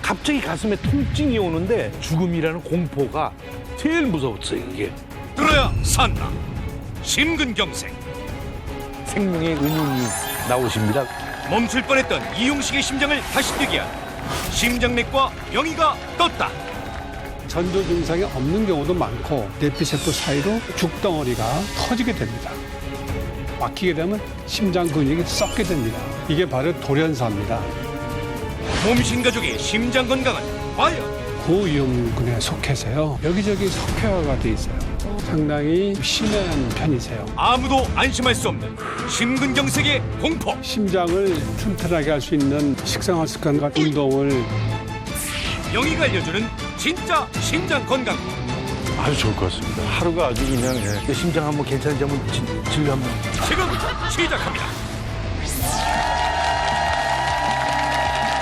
갑자기 가슴에 통증이 오는데 죽음이라는 공포가 제일 무서웠어요, 이게. 들어야 산다. 심근경색. 생명의 은인이 나오십니다. 멈출 뻔했던 이용식의 심장을 다시 뛰게 한 심장내과 명의가 떴다. 전조 증상이 없는 경우도 많고 내피세포 사이로 죽덩어리가 터지게 됩니다. 막히게 되면 심장 근육이 썩게 됩니다. 이게 바로 돌연사입니다. 몸신 가족의 심장 건강은 과연? 고위험군에 속해서요. 여기저기 석회화가 돼 있어요. 상당히 심한 편이세요. 아무도 안심할 수 없는 심근경색의 공포. 심장을 튼튼하게 할 수 있는 식생활 습관과 운동을 명의가 알려주는 진짜 심장 건강. 아주 좋을 것 같습니다. 하루가 아주 그냥 내 심장 한번 괜찮은지 한번 진료 한번. 지금부터 시작합니다.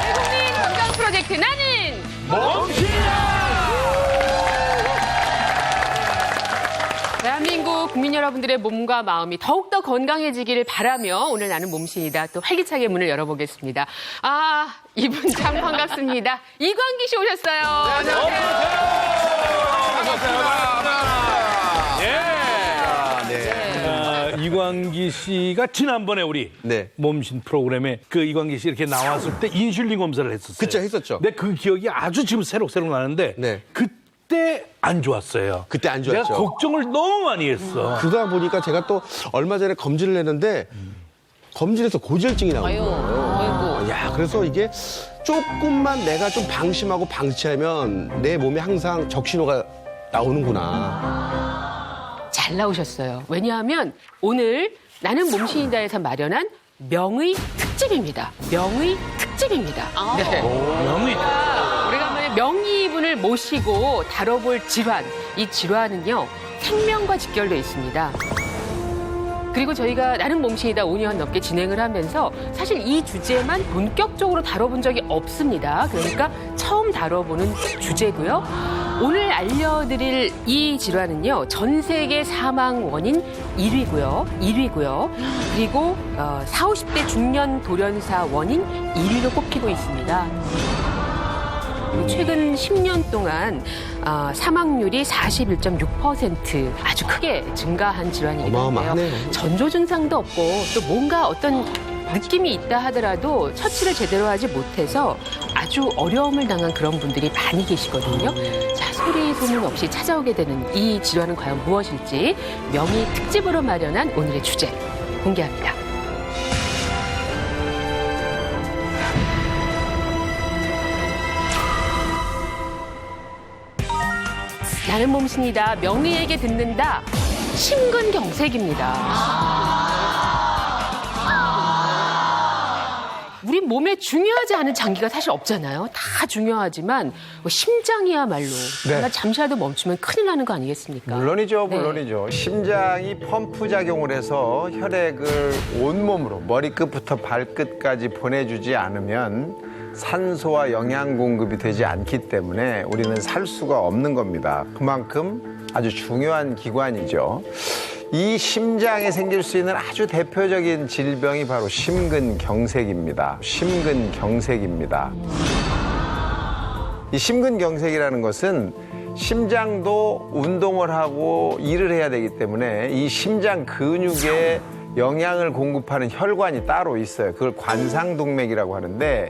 대국민 건강 프로젝트 나는 대한민국 국민 여러분들의 몸과 마음이 더욱더 건강해지기를 바라며 오늘 나는 몸신이다 또 활기차게 문을 열어보겠습니다. 아, 이분 참 반갑습니다. 이광기 씨 오셨어요. 이광기 씨가 지난번에 우리 네. 몸신 프로그램에 그 이광기 씨 이렇게 나왔을 때 인슐린 검사를 했었어요. 그쵸, 했었죠. 근데 그 기억이 아주 지금 새록새록 나는데 네. 그때 안 좋았어요. 그때 안 좋았죠. 내가 걱정을 너무 많이 했어. 그러다 보니까 제가 또 얼마 전에 검진을 했는데 검진에서 고지혈증이 나온 거예요. 야, 그래서 이게 조금만 내가 좀 방심하고 방치하면 내 몸에 항상 적신호가 나오는구나. 잘 나오셨어요. 왜냐하면 오늘 나는 몸신이다에서 마련한 명의 특집입니다. 명의 특집입니다. 네. 명의. 오래간만에 명의분을 모시고 다뤄볼 질환. 이 질환은요, 생명과 직결되어 있습니다. 그리고 저희가 나는 몸신이다 5년 넘게 진행을 하면서 사실 이 주제만 본격적으로 다뤄본 적이 없습니다. 그러니까 처음 다뤄보는 주제고요. 오늘 알려드릴 이 질환은요, 전 세계 사망 원인 1위고요. 그리고 40, 50대 중년 돌연사 원인 1위로 꼽히고 있습니다. 최근 10년 동안 사망률이 41.6% 아주 크게 증가한 질환이기도 한데요. 어마어마하네요. 전조 증상도 없고 또 뭔가 어떤 느낌이 있다 하더라도 처치를 제대로 하지 못해서 아주 어려움을 당한 그런 분들이 많이 계시거든요. 자, 소리 소문 없이 찾아오게 되는 이 질환은 과연 무엇일지 명의 특집으로 마련한 오늘의 주제 공개합니다. 나는 몸신이다. 명의에게 듣는다. 심근경색입니다. 우리 몸에 중요하지 않은 장기가 사실 없잖아요. 다 중요하지만 심장이야말로 정말 잠시라도 멈추면 큰일 나는 거 아니겠습니까? 물론이죠, 네. 물론이죠. 심장이 펌프 작용을 해서 혈액을 온몸으로 머리끝부터 발끝까지 보내주지 않으면 산소와 영양 공급이 되지 않기 때문에 우리는 살 수가 없는 겁니다. 그만큼 아주 중요한 기관이죠. 이 심장에 생길 수 있는 아주 대표적인 질병이 바로 심근경색입니다. 심근경색입니다. 이 심근경색이라는 것은 심장도 운동을 하고 일을 해야 되기 때문에 이 심장 근육에 영양을 공급하는 혈관이 따로 있어요. 그걸 관상동맥이라고 하는데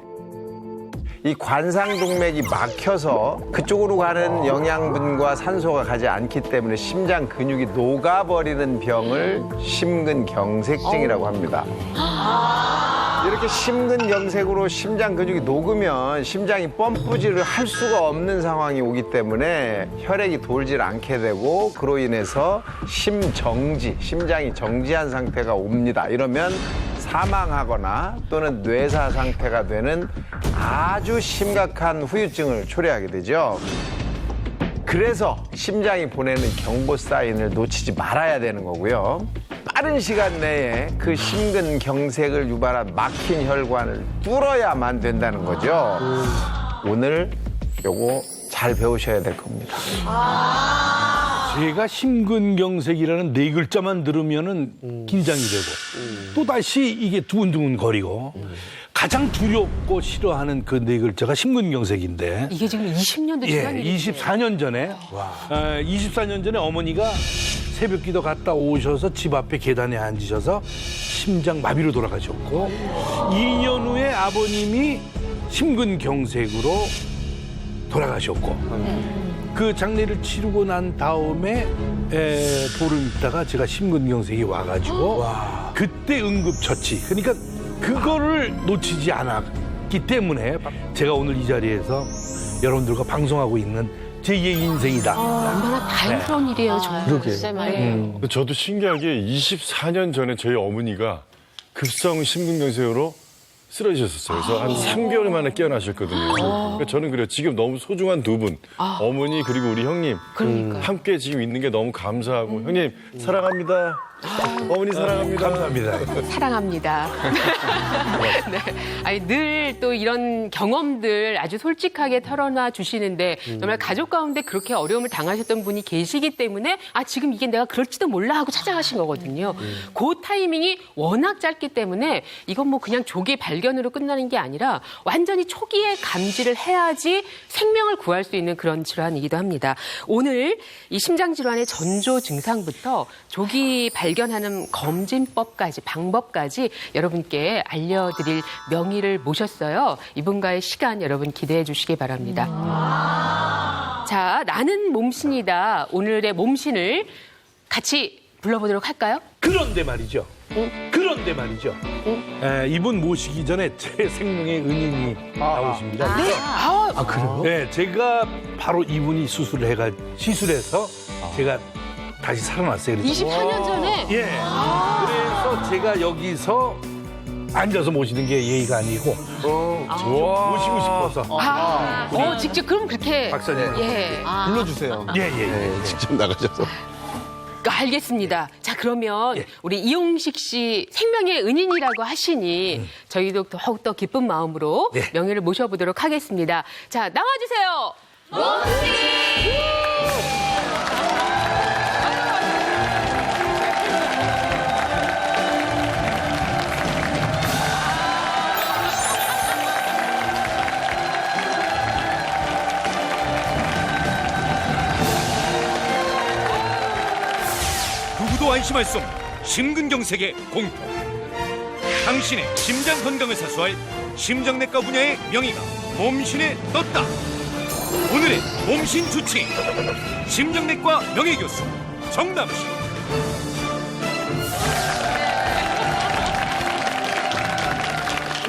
이 관상동맥이 막혀서 그쪽으로 가는 영양분과 산소가 가지 않기 때문에 심장 근육이 녹아버리는 병을 심근경색증이라고 합니다. 이렇게 심근경색으로 심장 근육이 녹으면 심장이 펌프질을 할 수가 없는 상황이 오기 때문에 혈액이 돌질 않게 되고 그로 인해서 심정지, 심장이 정지한 상태가 옵니다. 이러면 사망하거나 또는 뇌사 상태가 되는 아주 심각한 후유증을 초래하게 되죠. 그래서 심장이 보내는 경보 사인을 놓치지 말아야 되는 거고요. 빠른 시간 내에 그 심근경색을 유발한 막힌 혈관을 뚫어야만 된다는 거죠. 오늘 요거 잘 배우셔야 될 겁니다. 제가 심근경색이라는 네 글자만 들으면은 긴장이 되고 또 다시 이게 두근두근 거리고 가장 두렵고 싫어하는 그 네 글자가 심근경색인데. 이게 지금 20년도 지난 예, 일이죠. 24년 전에 24년 전에 어머니가 새벽기도 갔다 오셔서 집 앞에 계단에 앉으셔서 심장 마비로 돌아가셨고 2년 후에 아버님이 심근경색으로 돌아가셨고 그 장례를 치르고 난 다음에 보름 있다가 제가 심근경색이 와가지고 그때 응급처치. 그러니까 그거를 놓치지 않았기 때문에 제가 오늘 이 자리에서 여러분들과 방송하고 있는 제2의 인생이다. 얼마나 다행스러운 일이에요, 정말. 그러게요. 네. 저도 신기하게 24년 전에 저희 어머니가 급성 심근경색으로 쓰러지셨었어요. 그래서 한 3개월 만에 깨어나셨거든요. 그러니까 저는 그래요. 지금 너무 소중한 두 분, 어머니 그리고 우리 형님 함께 지금 있는 게 너무 감사하고 형님 사랑합니다. 어머니 사랑합니다. 감사합니다. 사랑합니다. 네. 아니, 늘 또 이런 경험들 아주 솔직하게 털어놔 주시는데 정말 가족 가운데 그렇게 어려움을 당하셨던 분이 계시기 때문에 지금 이게 내가 그럴지도 몰라 하고 찾아가신 거거든요. 그 타이밍이 워낙 짧기 때문에 이건 뭐 그냥 조기 발견으로 끝나는 게 아니라 완전히 초기에 감지를 해야지 생명을 구할 수 있는 그런 질환이기도 합니다. 오늘 이 심장질환의 전조 증상부터 조기 발견하는 검진법까지 방법까지 여러분께 알려드릴 명의를 모셨어요. 이분과의 시간 여러분 기대해 주시기 바랍니다. 자, 나는 몸신이다. 오늘의 몸신을 같이 불러보도록 할까요? 그런데 말이죠. 이분 모시기 전에 제 생명의 은인이 나오십니다. 네. 그래요? 네, 제가 바로 이분이 시술해서 제가 다시 살아났어요. 그래서. 24년 전에 예. 그래서 제가 여기서 앉아서 모시는 게 예의가 아니고 모시고 싶어서. 직접 그럼 그렇게 박사님. 예. 불러주세요. 예. 직접 나가셔서. 알겠습니다. 자, 그러면 예. 우리 이용식 씨 생명의 은인이라고 하시니 저희도 더욱더 기쁜 마음으로 네. 명예를 모셔보도록 하겠습니다. 자, 나와주세요. 누구도 안심할 수 없는 심근경색의 공포. 당신의 심장 건강을 사수할 심장내과 분야의 명의가 몸신에 떴다. 오늘의 몸신 주치 심장내과 명예교수 정남식.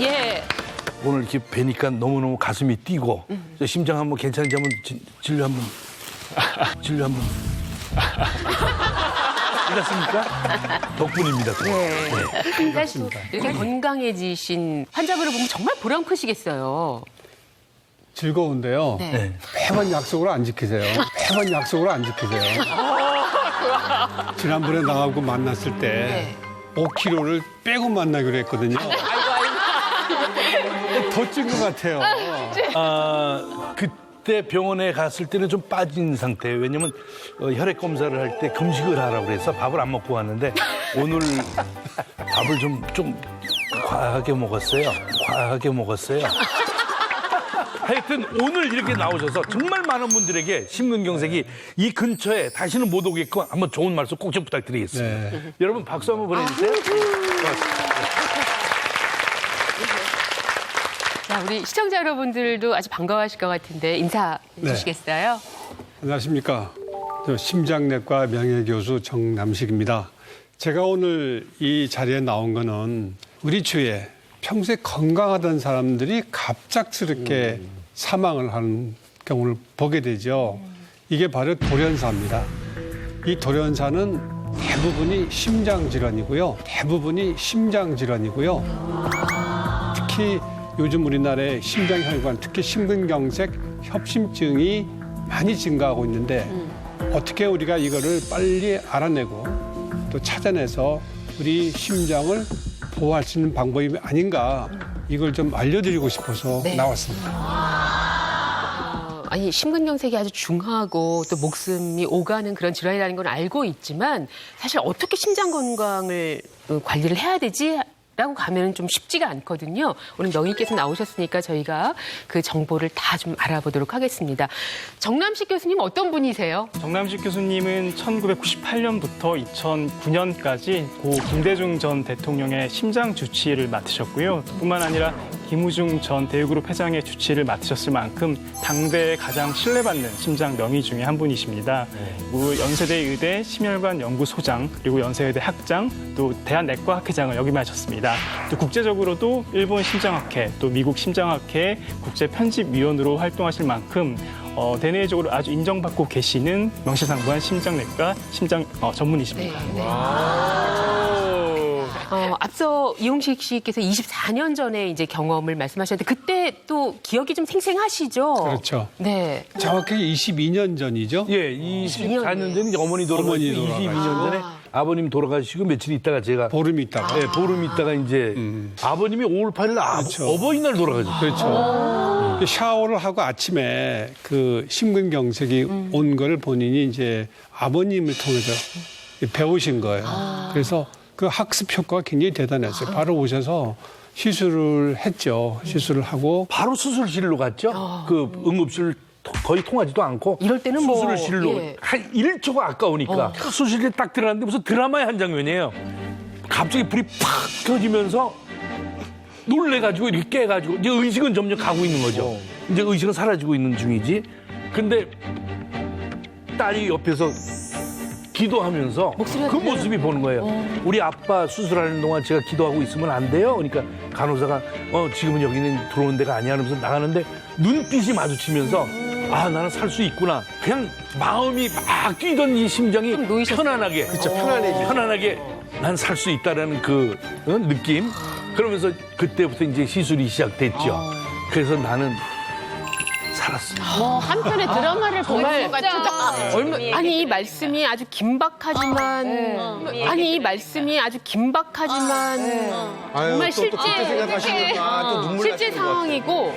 예. 오늘 이렇게 뵈니까 너무너무 가슴이 뛰고 저 심장 한번 괜찮은지 한번 진료 한번 괜찮습니까? 덕분입니다. 사실 이렇게 건강해지신 환자분을 보면 정말 보람 크시겠어요. 즐거운데요. 네. 매번 약속을 안 지키세요. 지난번에 나하고 만났을 때 5kg를 빼고 만나기로 했거든요. 더 찐 것 같아요. 그때 병원에 갔을 때는 좀 빠진 상태예요. 왜냐면 혈액 검사를 할 때 금식을 하라고 그래서 밥을 안 먹고 왔는데 오늘 밥을 좀 과하게 먹었어요. 하여튼 오늘 이렇게 나오셔서 정말 많은 분들에게 심근경색이 이 근처에 다시는 못 오게끔 한번 좋은 말씀 꼭 좀 부탁드리겠습니다. 네. 여러분 박수 한번 보내주세요. 고맙습니다. 자, 우리 시청자 여러분들도 아주 반가워하실 것 같은데 인사해 주시겠어요? 안녕하십니까. 저 심장내과 명예교수 정남식입니다. 제가 오늘 이 자리에 나온 거는 우리 주위에 평소에 건강하던 사람들이 갑작스럽게 사망을 하는 경우를 보게 되죠. 이게 바로 돌연사입니다. 이 돌연사는 대부분이 심장질환이고요. 특히 요즘 우리나라의 심장혈관, 특히 심근경색, 협심증이 많이 증가하고 있는데 어떻게 우리가 이거를 빨리 알아내고 또 찾아내서 우리 심장을 보호할 수 있는 방법이 아닌가 이걸 좀 알려드리고 싶어서 나왔습니다. 아니 심근경색이 아주 중하고 또 목숨이 오가는 그런 질환이라는 건 알고 있지만 사실 어떻게 심장 건강을 관리를 해야 되지? 라고 가면은 좀 쉽지가 않거든요. 오늘 명의께서 나오셨으니까 저희가 그 정보를 다 좀 알아보도록 하겠습니다. 정남식 교수님 어떤 분이세요? 정남식 교수님은 1998년부터 2009년까지 고 김대중 전 대통령의 심장 주치의를 맡으셨고요. 뿐만 아니라 김우중 전 대우그룹 회장의 주치의를 맡으셨을 만큼 당대에 가장 신뢰받는 심장 명의 중에 한 분이십니다. 연세대 의대 심혈관 연구소장, 그리고 연세의대 학장, 또 대한내과학회장을 역임하셨습니다. 또 국제적으로도 일본 심장학회, 또 미국 심장학회 국제편집위원으로 활동하실 만큼 대내적으로 아주 인정받고 계시는 명실상부한 심장내과 심장 전문의십니다. 앞서 이용식 씨께서 24년 전에 이제 경험을 말씀하셨는데 그때 또 기억이 좀 생생하시죠? 그렇죠. 네. 정확하게 22년 전이죠. 예, 24년 전에 어머니 돌아가시고 어머니 돌아가시고. 22년 전에 아버님 돌아가시고 며칠 있다가 제가 보름 있다가. 네, 보름 있다가 이제 아버님이 5월 8일 그렇죠. 어버이날 돌아가셨어요. 그렇죠. 샤워를 하고 아침에 그 심근경색이 온 걸 본인이 이제 아버님을 통해서 배우신 거예요. 그래서 그 학습 효과가 굉장히 대단했어요. 바로 오셔서 시술을 했죠. 시술을 하고 바로 수술실로 갔죠. 그 응급실 거의 통하지도 않고 이럴 때는 뭐, 수술실로 예. 한 1초가 아까우니까 수술실에 딱 들어갔는데 무슨 드라마의 한 장면이에요. 갑자기 불이 팍 켜지면서 놀래가지고 이렇게 깨가지고 이제 의식은 점점 가고 있는 거죠. 이제 의식은 사라지고 있는 중이지. 근데 딸이 옆에서 기도하면서 목소리가 그 들려요? 모습이 보는 거예요. 우리 아빠 수술하는 동안 제가 기도하고 있으면 안 돼요? 그러니까 간호사가 지금은 여기는 들어오는 데가 아니야 하면서 나가는데 눈빛이 마주치면서 아 나는 살 수 있구나. 그냥 마음이 막 뛰던 이 심장이 좀 놓이셨어요. 편안하게 편안하게 난 살 수 있다라는 그 느낌. 그러면서 그때부터 이제 시술이 시작됐죠. 그래서 나는 살았어요. 한편의 드라마를 보는 것 같다. 아니 이 말씀이 아주 긴박하지만 아니 이 말씀이 아주 긴박하지만 정말 또 그때 생각하시니까 또 눈물 실제 나시는 것 같아요. 상황이고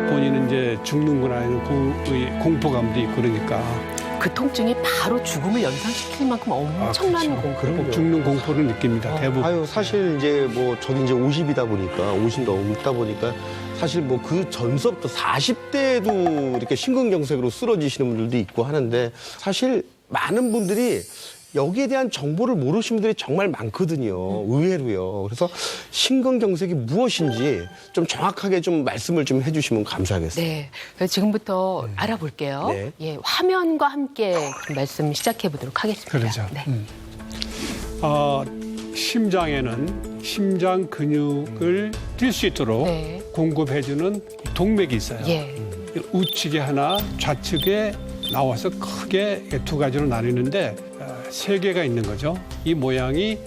본인은 이제 죽는구나 하는 공포감도 있고 그러니까 그 통증이 바로 죽음을 연상시킬 만큼 엄청난 공포. 꼭 죽는 공포를 느낍니다. 대부분. 아유, 사실 이제 뭐 저도 이제 50이다 보니까 50 넘다 보니까 사실 뭐 그 전서부터 40대에도 이렇게 심근경색으로 쓰러지시는 분들도 있고 하는데 사실 많은 분들이 여기에 대한 정보를 모르시는 분들이 정말 많거든요. 의외로요. 그래서 심근경색이 무엇인지 좀 정확하게 좀 말씀을 좀 해주시면 감사하겠습니다. 네, 그래서 지금부터 알아볼게요. 네. 예, 화면과 함께 좀 말씀 시작해 보도록 하겠습니다. 그러죠. 네. 심장에는 심장 근육을 뛸 수 있도록 네. 공급해주는 동맥이 있어요. 예. 우측에 하나, 좌측에 나와서 크게 두 가지로 나뉘는데 세 개가 있는 거죠. 이 모양이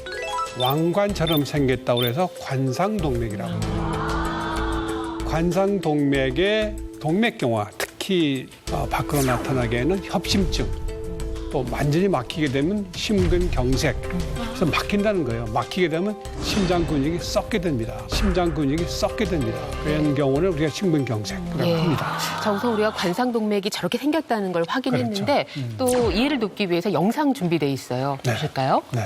왕관처럼 생겼다고 해서 관상동맥이라고 합니다. 관상동맥의 동맥경화, 특히 밖으로 나타나게 하는 협심증, 또 완전히 막히게 되면 심근경색. 그래서 막힌다는 거예요. 막히게 되면 심장 근육이 썩게 됩니다. 심장 근육이 썩게 됩니다. 그런 경우를 우리가 심근경색이라고 예. 합니다. 자, 우선 우리가 관상동맥이 저렇게 생겼다는 걸 확인했는데 또 이해를 돕기 위해서 영상 준비돼 있어요. 네. 보실까요? 네.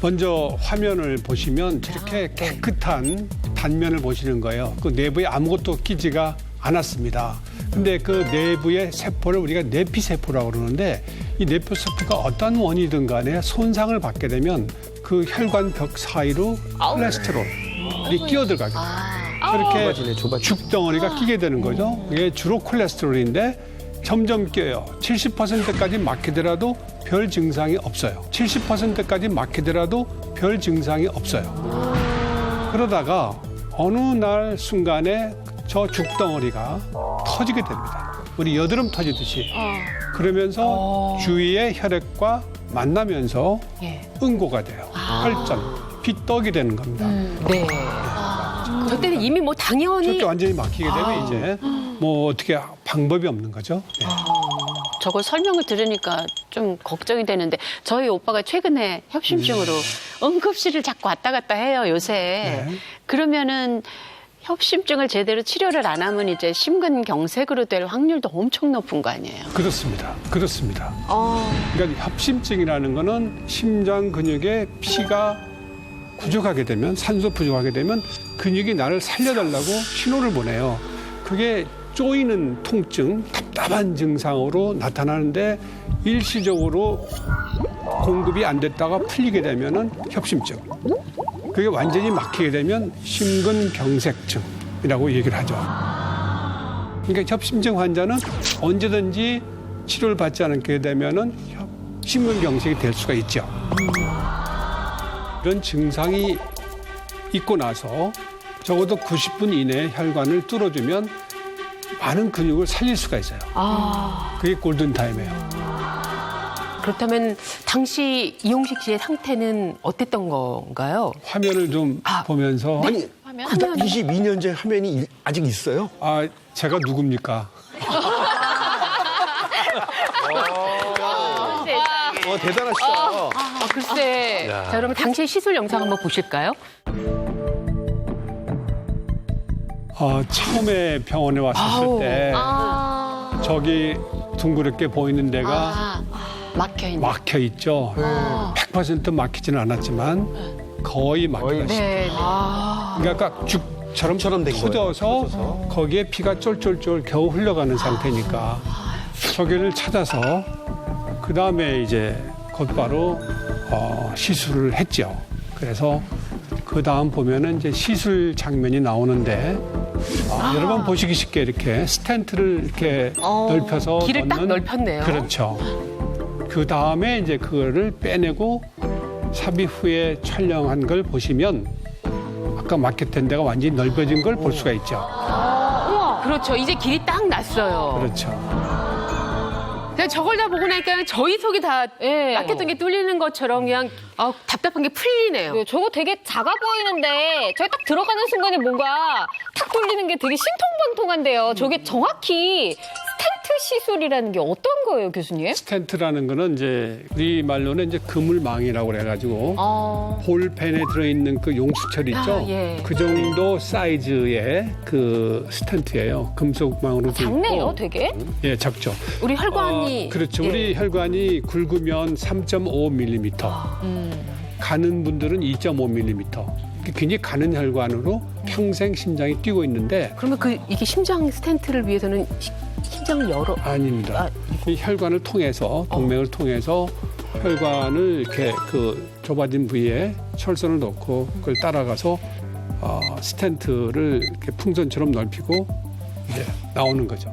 먼저 화면을 보시면 저렇게 깨끗한 단면을 보시는 거예요. 그 내부에 아무것도 끼지가 않았습니다. 근데 그 내부의 세포를 우리가 내피세포라고 그러는데 이 내피세포가 어떤 원인이든 간에 손상을 받게 되면 그 혈관벽 사이로 콜레스테롤이 끼어들어가게 돼요. 그렇게 죽덩어리가 끼게 되는 거죠. 이게 주로 콜레스테롤인데 점점 껴요. 70%까지 막히더라도 별 증상이 없어요. 70%까지 막히더라도 별 증상이 없어요. 그러다가 어느 날 순간에 저 죽덩어리가 터지게 됩니다. 우리 여드름 터지듯이. 그러면서 주위의 혈액과 만나면서 예. 응고가 돼요. 혈전, 피떡이 되는 겁니다. 네. 저 때는 이미 뭐 당연히 저렇게 완전히 막히게 되면 이제 뭐 어떻게 방법이 없는 거죠. 예. 저걸 설명을 들으니까 좀 걱정이 되는데 저희 오빠가 최근에 협심증으로 응급실을 자꾸 왔다 갔다 해요, 요새. 네. 그러면은 협심증을 제대로 치료를 안 하면 이제 심근경색으로 될 확률도 엄청 높은 거 아니에요? 그렇습니다. 그렇습니다. 그러니까 협심증이라는 거는 심장 근육에 피가 부족하게 되면 산소 부족하게 되면 근육이 나를 살려달라고 신호를 보내요. 그게 쪼이는 통증, 답답한 증상으로 나타나는데 일시적으로 공급이 안 됐다가 풀리게 되면은 협심증. 그게 완전히 막히게 되면 심근경색증이라고 얘기를 하죠. 그러니까 협심증 환자는 언제든지 치료를 받지 않게 되면은 심근경색이 될 수가 있죠. 이런 증상이 있고 나서 적어도 90분 이내에 혈관을 뚫어주면 많은 근육을 살릴 수가 있어요. 그게 골든타임이에요. 그렇다면 당시 이용식 씨의 상태는 어땠던 건가요? 화면을 좀 보면서 아니, 22년 전 화면이 아직 있어요? 아, 제가 누굽니까? 대단하시다. 글쎄. 자, 그러면 당시 시술 영상 한번 보실까요? 처음에 병원에 왔었을 때 저기 둥그렇게 보이는 데가 막혀있네. 막혀 있죠. 100% 막히지는 않았지만 거의 막혀있습니다. 네. 그러니까 죽처럼 된 거예요. 터져서 거기에 피가 쫄쫄쫄 겨우 흘러가는 상태니까 저기를 찾아서 그 다음에 이제 곧바로 시술을 했죠. 그래서 그 다음 보면은 이제 시술 장면이 나오는데 여러분 보시기 쉽게 이렇게 스텐트를 이렇게 넓혀서 길을 딱 넣는 넓혔네요. 그렇죠. 그 다음에 이제 그거를 빼내고 삽입 후에 촬영한 걸 보시면 아까 막혔던 데가 완전히 넓어진 걸 볼 수가 있죠. 그렇죠. 이제 길이 딱 났어요. 그렇죠. 그냥 저걸 다 보고 나니까 저희 속이 다 막혔던 게 뚫리는 것처럼 그냥 답답한 게 풀리네요. 네, 저거 되게 작아 보이는데 저기 딱 들어가는 순간에 뭔가 탁 뚫리는 게 되게 신통방통한데요. 저게 정확히 스텐트 시술이라는 게 어떤 거예요, 교수님? 스텐트라는 거는 이제 우리 말로는 이제 그물망이라고 그래가지고 볼펜에 들어있는 그 용수철 있죠. 예. 그 정도 사이즈의 그 스텐트예요. 금속망으로 돼 있고. 작네요, 되게. 예, 작죠. 우리 혈관이 그렇죠. 우리 혈관이 굵으면 3.5mm, 가는 분들은 2.5mm. 굉장히 가는 혈관으로 평생 심장이 뛰고 있는데 그러면 이게 심장 스텐트를 위해서는 심장을 열어 아닙니다. 이 혈관을 통해서 동맥을 통해서 혈관을 이렇게 그 좁아진 부위에 철선을 넣고 그걸 따라가서 스텐트를 이렇게 풍선처럼 넓히고 이제 나오는 거죠.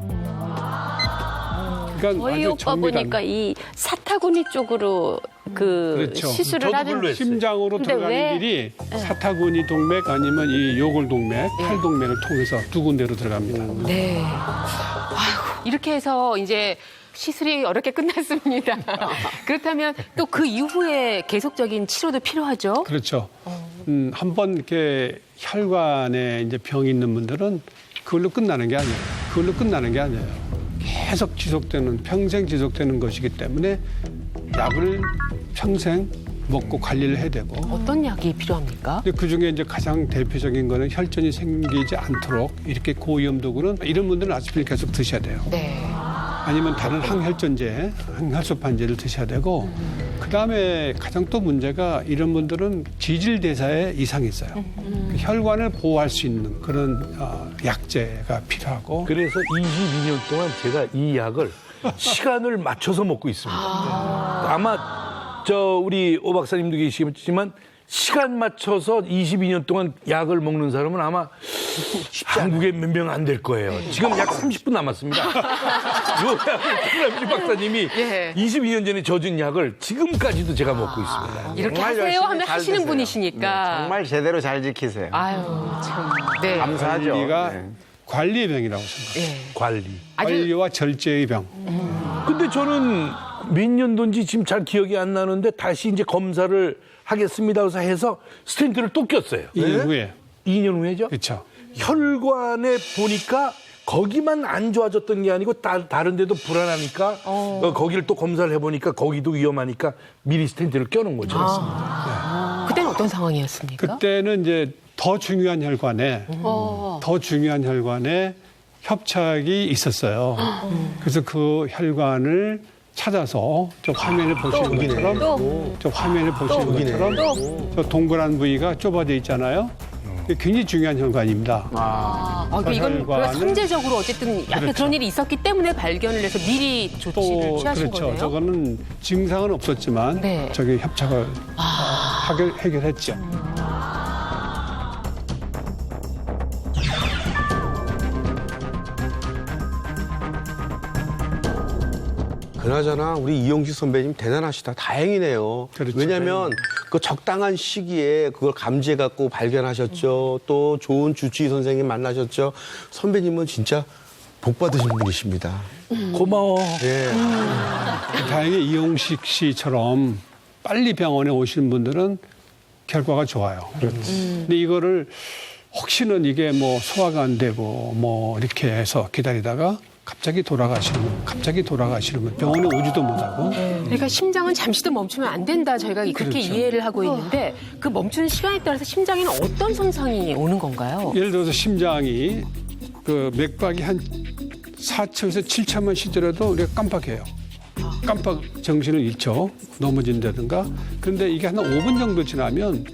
그러니까 저희 아주 오빠 정밀한 보니까 이 사타구니 쪽으로 그 그렇죠. 시술을 저도 하는 별로 했어요. 심장으로 근데 들어가는 왜? 길이 사타구니 동맥 아니면 이 요골동맥, 팔동맥을 통해서 두 군데로 들어갑니다. 네. 아이고, 이렇게 해서 이제 시술이 어렵게 끝났습니다. 그렇다면 또 그 이후에 계속적인 치료도 필요하죠? 그렇죠. 한번 이렇게 혈관에 이제 병이 있는 분들은 그걸로 끝나는 게 아니에요. 계속 지속되는, 평생 지속되는 것이기 때문에 약을 평생 먹고 관리를 해야 되고. 어떤 약이 필요합니까? 근데 그 중에 이제 가장 대표적인 거는 혈전이 생기지 않도록 이렇게 고위험도구는 이런 분들은 아스피린 계속 드셔야 돼요. 네. 아니면 다른 항혈전제, 항혈소판제를 드셔야 되고 그다음에 가장 또 문제가 이런 분들은 지질대사에 이상이 있어요. 그 혈관을 보호할 수 있는 그런 약제가 필요하고 그래서 22년 동안 제가 이 약을 시간을 맞춰서 먹고 있습니다. 아마 우리 오 박사님도 계시지만 시간 맞춰서 22년 동안 약을 먹는 사람은 아마 한국에 몇 명 안 될 거예요. 지금 약 30분 남았습니다. 요 약을 김남주 박사님이 22년 전에 져준 약을 지금까지도 제가 먹고 있습니다. 이렇게 정말 하세요 열심히 하면 잘 하시는 드세요. 분이시니까. 정말 제대로 잘 지키세요. 아유, 참. 네. 감사하죠. 관리가 네. 관리의 병이라고 생각해요. 예. 관리. 아주 관리와 절제의 병. 근데 저는 몇 년도인지 지금 잘 기억이 안 나는데 다시 이제 검사를 하겠습니다. 그래서 해서 스텐트를 또 꼈어요. 2년 후에. 2년 후에죠? 그렇죠. 혈관에 보니까 거기만 안 좋아졌던 게 아니고 다른 데도 불안하니까 거기를 또 검사를 해보니까 거기도 위험하니까 미리 스텐트를 껴놓은 거죠. 그때는 어떤 상황이었습니까? 그때는 이제 더 중요한 혈관에 협착이 있었어요. 그래서 그 혈관을 찾아서 저 화면을 보시는 것처럼 저 동그란 부위가 좁아져 있잖아요. 굉장히 중요한 혈관입니다. 이건 혈관을- 선제적으로 어쨌든 앞에 그렇죠. 그런 일이 있었기 때문에 발견을 해서 미리 조치를 취하신 그렇죠. 거네요. 저거는 증상은 없었지만 네. 저기 협착을 해결했죠. 그나저나 우리 이용식 선배님 대단하시다. 다행이네요. 그렇죠. 왜냐하면 그 적당한 시기에 그걸 감지해갖고 발견하셨죠. 또 좋은 주치의 선생님 만나셨죠. 선배님은 진짜 복 받으신 분이십니다. 고마워. 예. 다행히 이용식 씨처럼 빨리 병원에 오시는 분들은 결과가 좋아요. 근데 이거를 혹시는 이게 뭐 소화가 안 되고 뭐 이렇게 해서 기다리다가 갑자기 돌아가시는 분 병원에 오지도 못하고 그러니까 심장은 잠시도 멈추면 안 된다. 저희가 그렇게 그렇죠. 이해를 하고 있는데 그 멈추는 시간에 따라서 심장에는 어떤 손상이 오는 건가요? 예를 들어서 심장이 그 맥박이 한 4초에서 7초만 쉬더라도 우리가 깜빡해요. 깜빡 정신을 잃죠. 넘어진다든가. 그런데 이게 한 5분 정도 지나면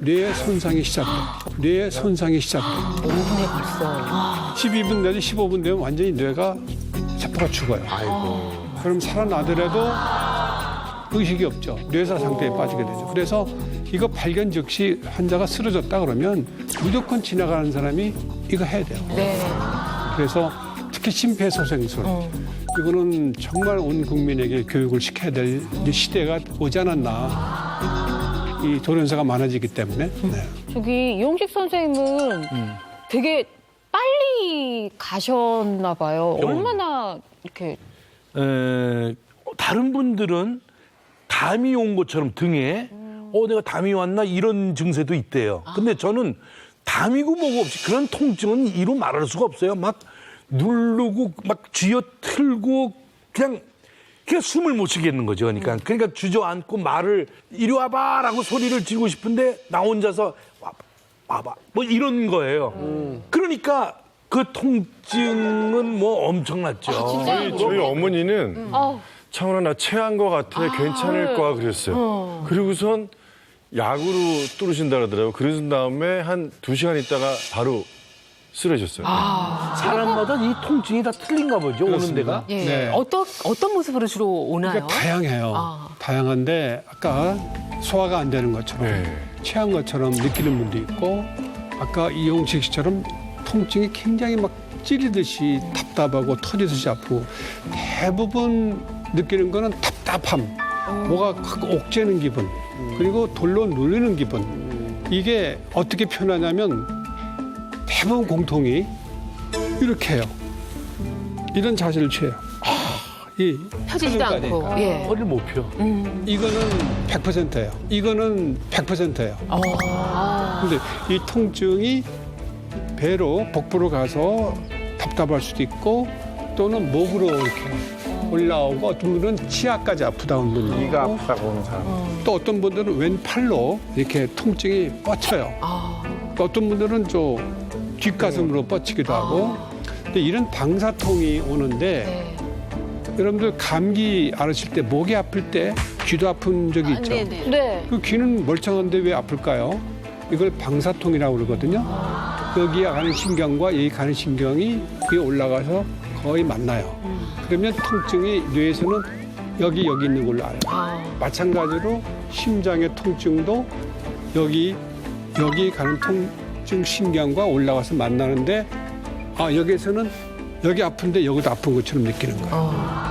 뇌의 손상이 시작돼요. 5분에 벌써. 12분 내지 15분 되면 완전히 뇌가 세포가 죽어요. 그럼 살아나더라도 의식이 없죠. 뇌사 상태에 빠지게 되죠. 그래서 이거 발견 즉시 환자가 쓰러졌다 그러면 무조건 지나가는 사람이 이거 해야 돼요. 네. 그래서 특히 심폐소생술. 이거는 정말 온 국민에게 교육을 시켜야 될 시대가 오지 않았나. 이 돌연사가 많아지기 때문에. 네. 저기 이용식 선생님은 되게 빨리 가셨나 봐요. 얼마나 이렇게 다른 분들은 담이 온 것처럼 등에 내가 담이 왔나 이런 증세도 있대요. 근데 저는 담이고 뭐고 없이 그런 통증은 이루 말할 수가 없어요. 막 누르고 막 쥐어 틀고 그냥 숨을 못 쉬겠는 거죠. 그러니까 주저앉고 말을 이리 와봐라고 소리를 지르고 싶은데 나 혼자서 와봐 뭐 이런 거예요. 그러니까 그 통증은 뭐 엄청났죠. 저희 어머니는 창훈아 나 체한 것 같아 괜찮을 거야 그랬어요. 그리고선 약으로 뚫으신다 그러더라고요. 그러신 다음에 한 2시간 있다가 바로 쓰러졌어요. 사람마다 이 통증이 다 틀린가 보죠. 오는 데가. 예. 네. 어떤 모습으로 주로 오나요? 그러니까 다양해요. 다양한데 아까 소화가 안 되는 것처럼 체한 것처럼 느끼는 분도 있고 아까 이용식 씨처럼 통증이 굉장히 막 찌르듯이 답답하고 터지듯이 아프고 대부분 느끼는 거는 답답함, 뭐가 확 옥죄는 기분, 그리고 돌로 눌리는 기분. 이게 어떻게 표현하냐면 대부분 공통이 이렇게 해요. 이런 자세를 취해요. 펴지지도 않고. 예. 허리를 못 펴. 이거는 100%예요. 이거는 100%예요. 근데 이 통증이 배로 복부로 가서 답답할 수도 있고 또는 목으로 이렇게 올라오고 어떤 분들은 치아까지 아프다는 분이 이가 있고 아프다고 하는 사람. 또 어떤 분들은 왼팔로 이렇게 통증이 뻗쳐요. 또 어떤 분들은 저 뒷가슴으로 뻗치기도 하고. 근데 이런 방사통이 오는데 여러분들 감기 앓으실 때 목이 아플 때 귀도 아픈 적이 있죠. 네. 그 귀는 멀쩡한데 왜 아플까요? 이걸 방사통이라고 그러거든요. 여기 가는 신경과 여기 가는 신경이 위에 올라가서 거의 만나요. 그러면 통증이 뇌에서는 여기 있는 걸로 알아요. 마찬가지로 심장의 통증도 여기 가는 통증 신경과 올라가서 만나는데 여기에서는 여기 아픈데 여기도 아픈 것처럼 느끼는 거예요.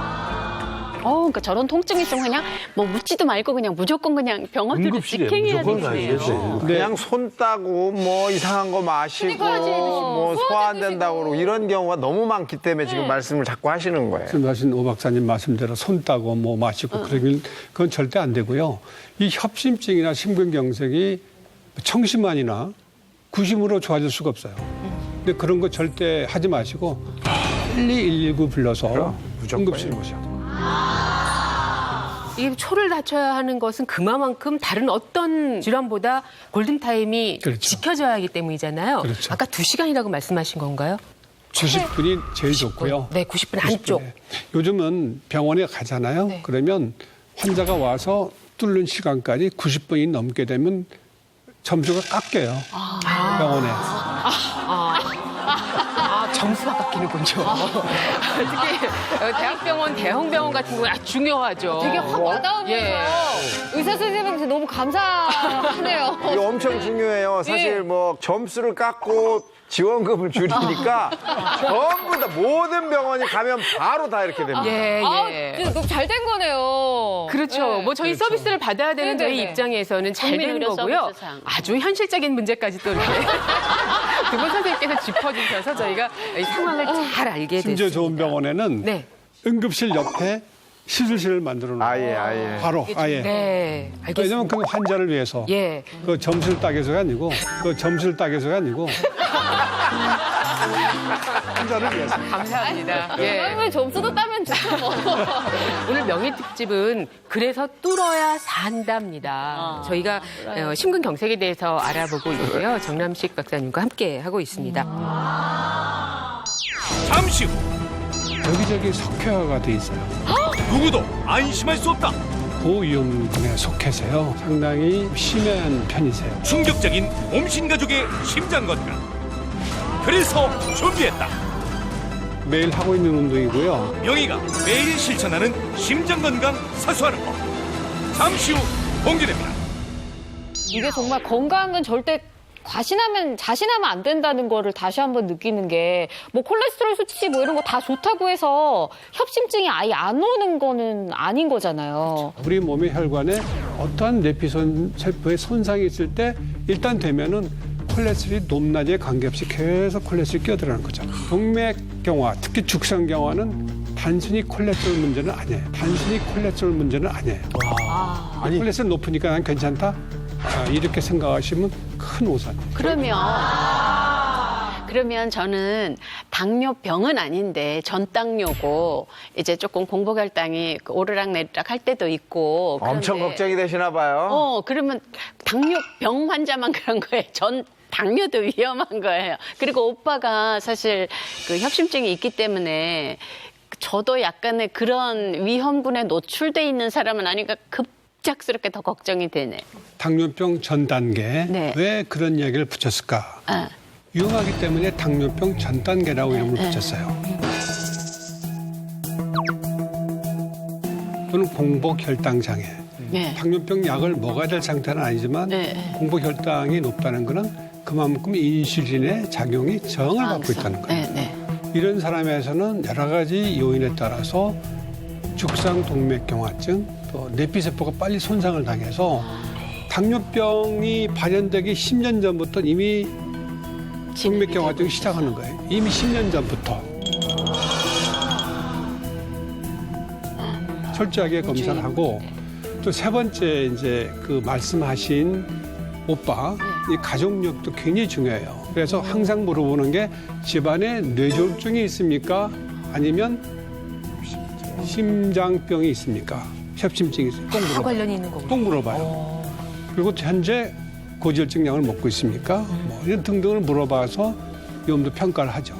그러니까 저런 통증이 있으면 그냥 뭐 묻지도 말고 그냥 무조건 그냥 병원으로 응급실에 직행해야 무조건 가야 되겠네요. 되지. 그냥 손 따고 뭐 이상한 거 마시고 뭐 소화 안 된다고 그러고 이런 경우가 너무 많기 때문에 지금 말씀을 자꾸 하시는 거예요. 말씀하신 오 박사님 말씀대로 손 따고 뭐 마시고 그러긴 그건 절대 안 되고요. 이 협심증이나 심근경색이 청심환이나 구심으로 좋아질 수가 없어요. 근데 그런 거 절대 하지 마시고 빨리 119 불러서 응급실 모셔야 돼요. 이 초를 다쳐야 하는 것은 그만큼 다른 어떤 질환보다 골든타임이 그렇죠. 지켜져야 하기 때문이잖아요. 그렇죠. 아까 2시간이라고 말씀하신 건가요? 90분이 제일 좋고요. 네, 90분 안쪽. 요즘은 병원에 가잖아요. 네. 그러면 환자가 와서 뚫는 시간까지 90분이 넘게 되면 점수가 깎여요. 병원에. 점수가 깎이는군요. 특히 대학병원, 대형병원 같은 경우는 아주 중요하죠. 되게 확 와닿으면서요. 의사 선생님한테 너무 감사하네요. 이거 엄청 중요해요. 사실 뭐 점수를 깎고 지원금을 줄이니까 전부 다 모든 병원이 가면 바로 다 이렇게 됩니다. 예. 너무 잘 된 거네요. 그렇죠. 네. 뭐 저희 서비스를 받아야 되는 저희 네네네. 입장에서는 잘 되는 국민의료 거고요. 서비스상. 아주 현실적인 문제까지 또 이렇게 두 분 선생님께서 짚어주셔서 저희가 이 상황을 잘 알게 됐습니다. 심지어 좋은 병원에는 네. 응급실 옆에 시술실을 만들어 놓아요. 아예. 바로 아예. 네. 알겠습니다. 왜냐면 그 환자를 위해서 예. 그 점수를 따개서가 아니고 환자를 위해서. 감사합니다. 예. 왜 점수도 따면 좋죠 뭐. 오늘 명의 특집은 그래서 뚫어야 산답니다. 저희가 심근경색에 대해서 알아보고 있고요. 정남식 박사님과 함께 하고 있습니다. 잠시 후 여기저기 석회화가 돼 있어요. 누구도 안심할 수 없다. 고위험군에 속해서요. 상당히 심한 편이세요. 충격적인 옴신 가족의 심장 건강. 그래서 준비했다. 매일 하고 있는 운동이고요. 명의가 매일 실천하는 심장 건강 사수하는 법. 잠시 후 공개됩니다. 이게 정말 건강한 건 절대 자신하면 안 된다는 거를 다시 한번 느끼는 게 뭐 콜레스테롤 수치 뭐 이런 거 다 좋다고 해서 협심증이 아예 안 오는 거는 아닌 거잖아요. 우리 몸의 혈관에 어떠한 내피선 세포에 손상이 있을 때 일단 되면은 콜레스테롤이 높낮이에 관계없이 계속 콜레스테롤이 끼어들어가는 거죠. 동맥경화, 특히 죽상경화는 단순히 콜레스테롤 문제는 아니에요. 아니, 콜레스테롤 높으니까 난 괜찮다? 이렇게 생각하시면 큰 오산이에요. 그러면 저는 당뇨병은 아닌데 전당뇨고 이제 조금 공복혈당이 오르락내리락 할 때도 있고 엄청 그런데 걱정이 되시나 봐요. 그러면 당뇨병 환자만 그런 거예요. 전 당뇨도 위험한 거예요. 그리고 오빠가 사실 그 협심증이 있기 때문에 저도 약간의 그런 위험군에 노출돼 있는 사람은 아니니까 급작스럽게 더 걱정이 되네. 당뇨병 전 단계. 네. 왜 그런 이야기를 붙였을까? 아. 위험하기 때문에 당뇨병 전 단계라고 이름을 붙였어요. 또는 공복혈당 장애. 네. 당뇨병 약을 먹어야 될 상태는 아니지만 네. 공복혈당이 높다는 것은 그만큼 인슐린의 작용이 저항을 받고 있다는 거예요. 네. 이런 사람에서는 여러 가지 요인에 따라서 죽상동맥경화증, 또 내피세포가 빨리 손상을 당해서 당뇨병이 발현되기 10년 전부터 이미 동맥경화증이 시작하는 거예요. 이미 10년 전부터. 철저하게 검사를 하고 또 세 번째 이제 그 말씀하신 오빠 이 가족력도 굉장히 중요해요. 그래서 항상 물어보는 게 집안에 뇌졸중이 있습니까? 아니면 심장병이 있습니까? 협심증이 있습니까? 꼭 다 물어봐요. 관련이 있는 거군요. 꼭 물어봐요. 그리고 현재 고지혈증 약을 먹고 있습니까? 뭐 이런 등등을 물어봐서 위험도 평가를 하죠.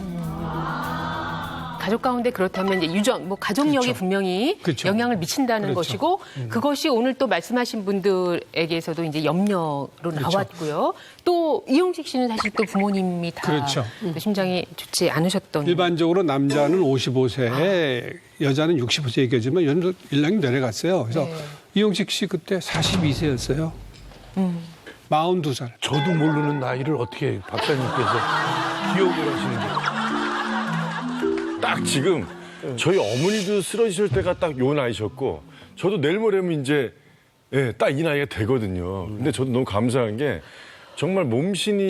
가족 가운데 그렇다면 이제 유전, 뭐 가족력이 그렇죠. 분명히 그렇죠. 영향을 미친다는 그렇죠. 것이고 그것이 오늘 또 말씀하신 분들에게서도 이제 염려로 나왔고요. 또 이용식 씨는 사실 또 부모님이 다 그렇죠. 또 심장이 좋지 않으셨던. 일반적으로 남자는 55세, 여자는 65세 얘기하지만 연도 1랑이 내려갔어요. 그래서 이용식 씨 그때 42세였어요. 42살. 저도 모르는 나이를 어떻게 박사님께서 기억을 하시는지. 딱 지금 저희 어머니도 쓰러지실 때가 딱 요 나이셨고 저도 내일 모레면 이제 딱 이 나이가 되거든요. 근데 저도 너무 감사한 게 정말 몸신이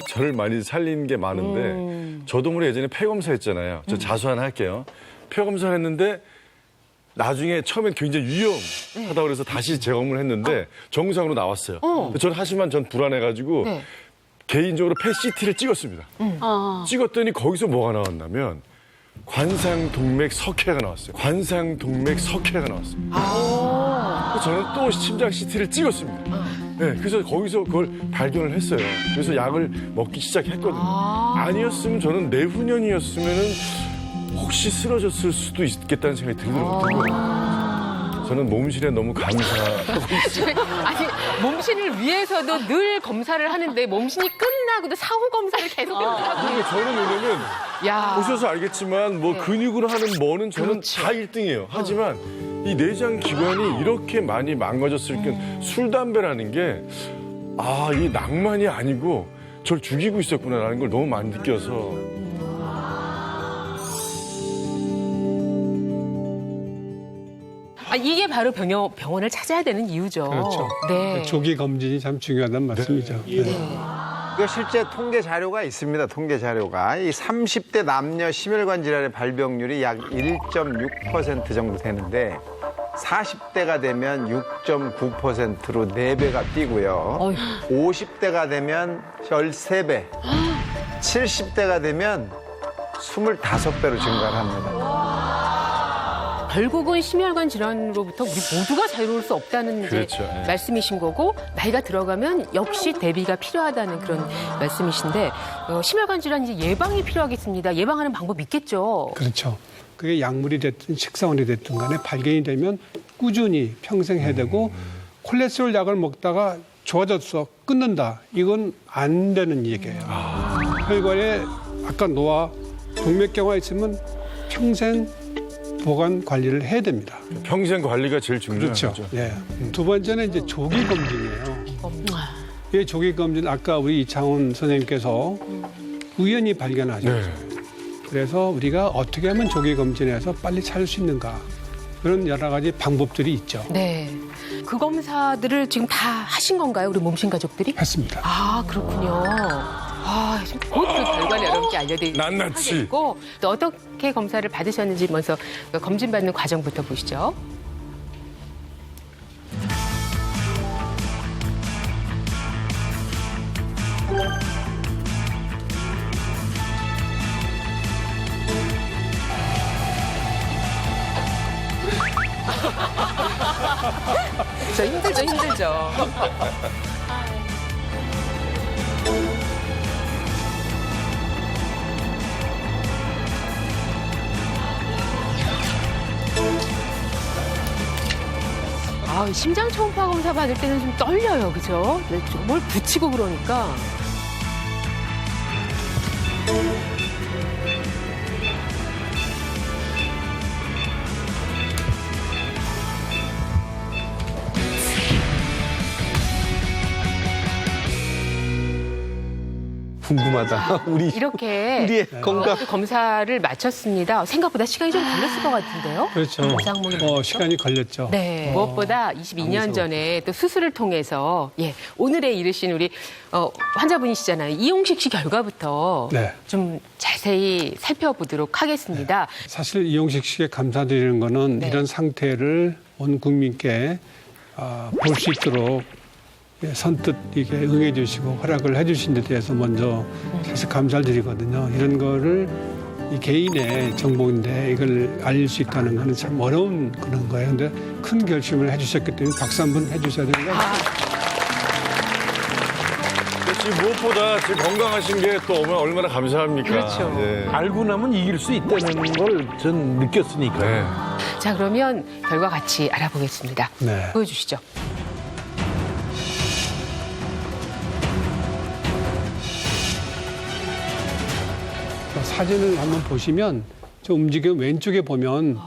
저를 많이 살린 게 많은데 저도 모르게 예전에 폐검사 했잖아요. 저 자수 하나 할게요. 폐검사를 했는데 나중에 처음엔 굉장히 위험하다고 그래서 다시 재검을 했는데 정상으로 나왔어요. 저는 하지만 전 불안해가지고 네. 개인적으로 PET-CT를 찍었습니다. 찍었더니 거기서 뭐가 나왔냐면 관상동맥 석회가 나왔어요. 관상동맥 석회가 나왔어요. 그래서 저는 또 심장 CT를 찍었습니다. 네, 그래서 거기서 그걸 발견을 했어요. 그래서 약을 먹기 시작했거든요. 아니었으면 저는 내후년이었으면은 혹시 쓰러졌을 수도 있겠다는 생각이 들더라고요. 저는 몸실에 너무 감사하고 있어요. 아니, 몸신을 위해서도 늘 검사를 하는데 몸신이 끝나고도 사후 검사를 계속 하더라고요. 근데 저는 왜냐면 야. 보셔서 알겠지만 뭐 네. 근육으로 하는 뭐는 저는 그렇죠. 다 1등이에요. 하지만 이 내장 기관이 이렇게 많이 망가졌을 때 술, 담배라는 게 이 낭만이 아니고 저를 죽이고 있었구나라는 걸 너무 많이 느껴서 이게 바로 병원을 찾아야 되는 이유죠. 그렇죠. 네. 조기 검진이 참 중요하다는 말씀이죠. 네. 이거 실제 통계 자료가 있습니다. 통계 자료가 이 30대 남녀 심혈관 질환의 발병률이 약 1.6% 정도 되는데 40대가 되면 6.9%로 4배가 뛰고요. 50대가 되면 13배, 70대가 되면 25배로 증가를 합니다. 결국은 심혈관 질환으로부터 우리 모두가 자유로울 수 없다는 이제 그렇죠. 네. 말씀이신 거고 나이가 들어가면 역시 대비가 필요하다는 그런 말씀이신데 심혈관 질환 이제 예방이 필요하겠습니다. 예방하는 방법 있겠죠. 그렇죠. 그게 약물이 됐든 식사원이 됐든 간에 발견이 되면 꾸준히 평생 해야 되고 콜레스테롤 약을 먹다가 좋아졌어 끊는다. 이건 안 되는 얘기예요. 혈관에 아까 노화 동맥경화 있으면 평생 보관 관리를 해야 됩니다. 평생 관리가 제일 중요한 그렇죠. 거죠. 예. 두 번째는 이제 조기 검진이에요. 이 조기 검진 아까 우리 이창훈 선생님께서 우연히 발견하셨어요. 네. 그래서 우리가 어떻게 하면 조기 검진해서 빨리 찾을 수 있는가 그런 여러 가지 방법들이 있죠. 네. 그 검사들을 지금 다 하신 건가요? 우리 몸신 가족들이? 했습니다. 아, 그렇군요. 지금 곧 그 결과를 여러분께 알려드리고 낱낱이. 또 어떻게 검사를 받으셨는지 먼저 검진받는 과정부터 보시죠. 힘들죠. 심장 초음파 검사 받을 때는 좀 떨려요, 그죠? 뭘 붙이고 그러니까. 궁금하다. 이렇게 우리의 건강. 검사를 마쳤습니다. 생각보다 시간이 좀 걸렸을 것 같은데요. 그렇죠. 검사 항목이 많죠? 시간이 걸렸죠. 네. 무엇보다 22년 전에 또 수술을 통해서 오늘에 이르신 우리 환자분이시잖아요. 이용식 씨 결과부터 네. 좀 자세히 살펴보도록 하겠습니다. 사실 이용식 씨에게 감사드리는 거는 네. 이런 상태를 온 국민께 볼 수 있도록 선뜻 이게 응해 주시고 허락을 해 주신 데 대해서 먼저 사실 감사를 드리거든요. 이런 거를 이 개인의 정보인데 이걸 알릴 수 있다는 거는 참 어려운 그런 거예요. 근데 큰 결심을 해 주셨기 때문에 박수 한번 해 주셔야 되는 거 같아요. 지금 무엇보다 지금 건강하신 게 또 얼마나 감사합니까? 그렇죠. 예. 알고 나면 이길 수 있다는 걸 전 느꼈으니까. 네. 자, 그러면 결과 같이 알아보겠습니다. 네. 보여주시죠. 사진을 한번 보시면 저 움직여 왼쪽에 보면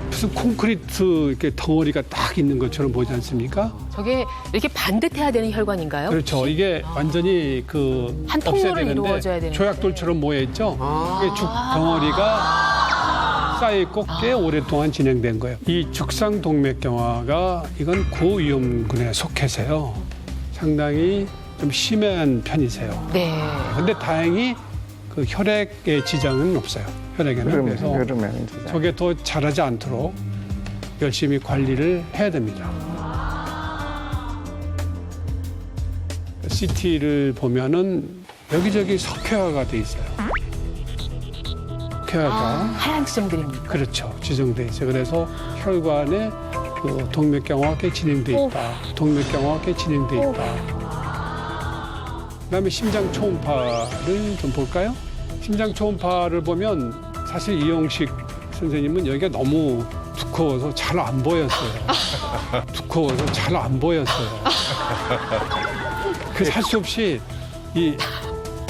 무슨 콘크리트 이렇게 덩어리가 딱 있는 것처럼 보이지 않습니까? 저게 이렇게 반듯해야 되는 혈관인가요? 그렇죠. 이게 완전히 한 통로로 이루어져야 되는 조약돌처럼 모여 있죠. 이게 죽 덩어리가 쌓여있고 꽤 오랫동안 진행된 거예요. 이 죽상동맥경화가 이건 고위험군에 속해서요. 상당히 좀 심한 편이세요. 네. 근데 다행히 그 혈액의 지장은 없어요. 혈액에는. 그래서 흐르면 진짜. 저게 더 자라지 않도록 열심히 관리를 해야 됩니다. CT를 보면은 여기저기 석회화가 돼 있어요. 석회화가 하얀 지점들입니다. 그렇죠. 지정돼 있어요. 그래서 혈관에 그 동맥경화가 꽤 진행돼 있다. 동맥경화가 꽤 진행돼 있다. 그다음에 심장 초음파를 좀 볼까요? 심장 초음파를 보면 사실 이용식 선생님은 여기가 너무 두꺼워서 잘 안 보였어요. 두꺼워서 잘 안 보였어요. 그 살 수 없이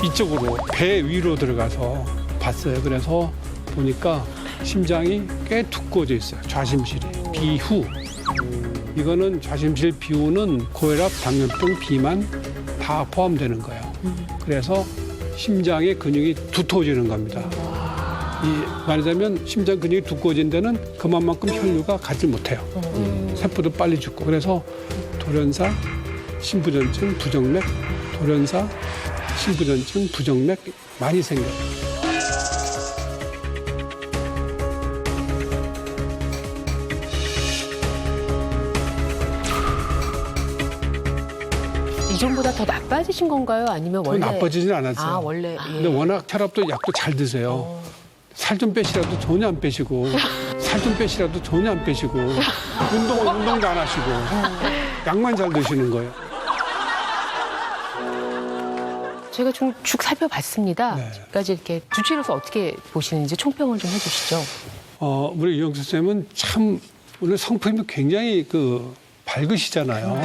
이쪽으로 배 위로 들어가서 봤어요. 그래서 보니까 심장이 꽤 두꺼워져 있어요. 좌심실이. 비후. 이거는 좌심실 비후는 고혈압, 당뇨병, 비만 다 포함되는 거예요. 그래서 심장의 근육이 두터워지는 겁니다. 말하자면 심장 근육이 두꺼워진 데는 그만큼 혈류가 가지 못해요. 세포도 빨리 죽고. 그래서 돌연사, 심부전증, 부정맥, 돌연사, 심부전증, 부정맥 많이 생겨요. 이전보다 더 나빠지신 건가요? 아니면 더 원래? 나빠지진 않았어요. 아, 원래. 예. 근데 워낙 혈압도 약도 잘 드세요. 살 좀 빼시라도 전혀 안 빼시고, 살 좀 빼시라도 전혀 안 빼시고, 운동도 안 하시고, 약만 잘 드시는 거예요. 제가 쭉 살펴봤습니다. 네. 지금까지 이렇게 주치로서 어떻게 보시는지 총평을 좀 해주시죠. 우리 이영수 쌤은 참 오늘 성품이 굉장히 밝으시잖아요.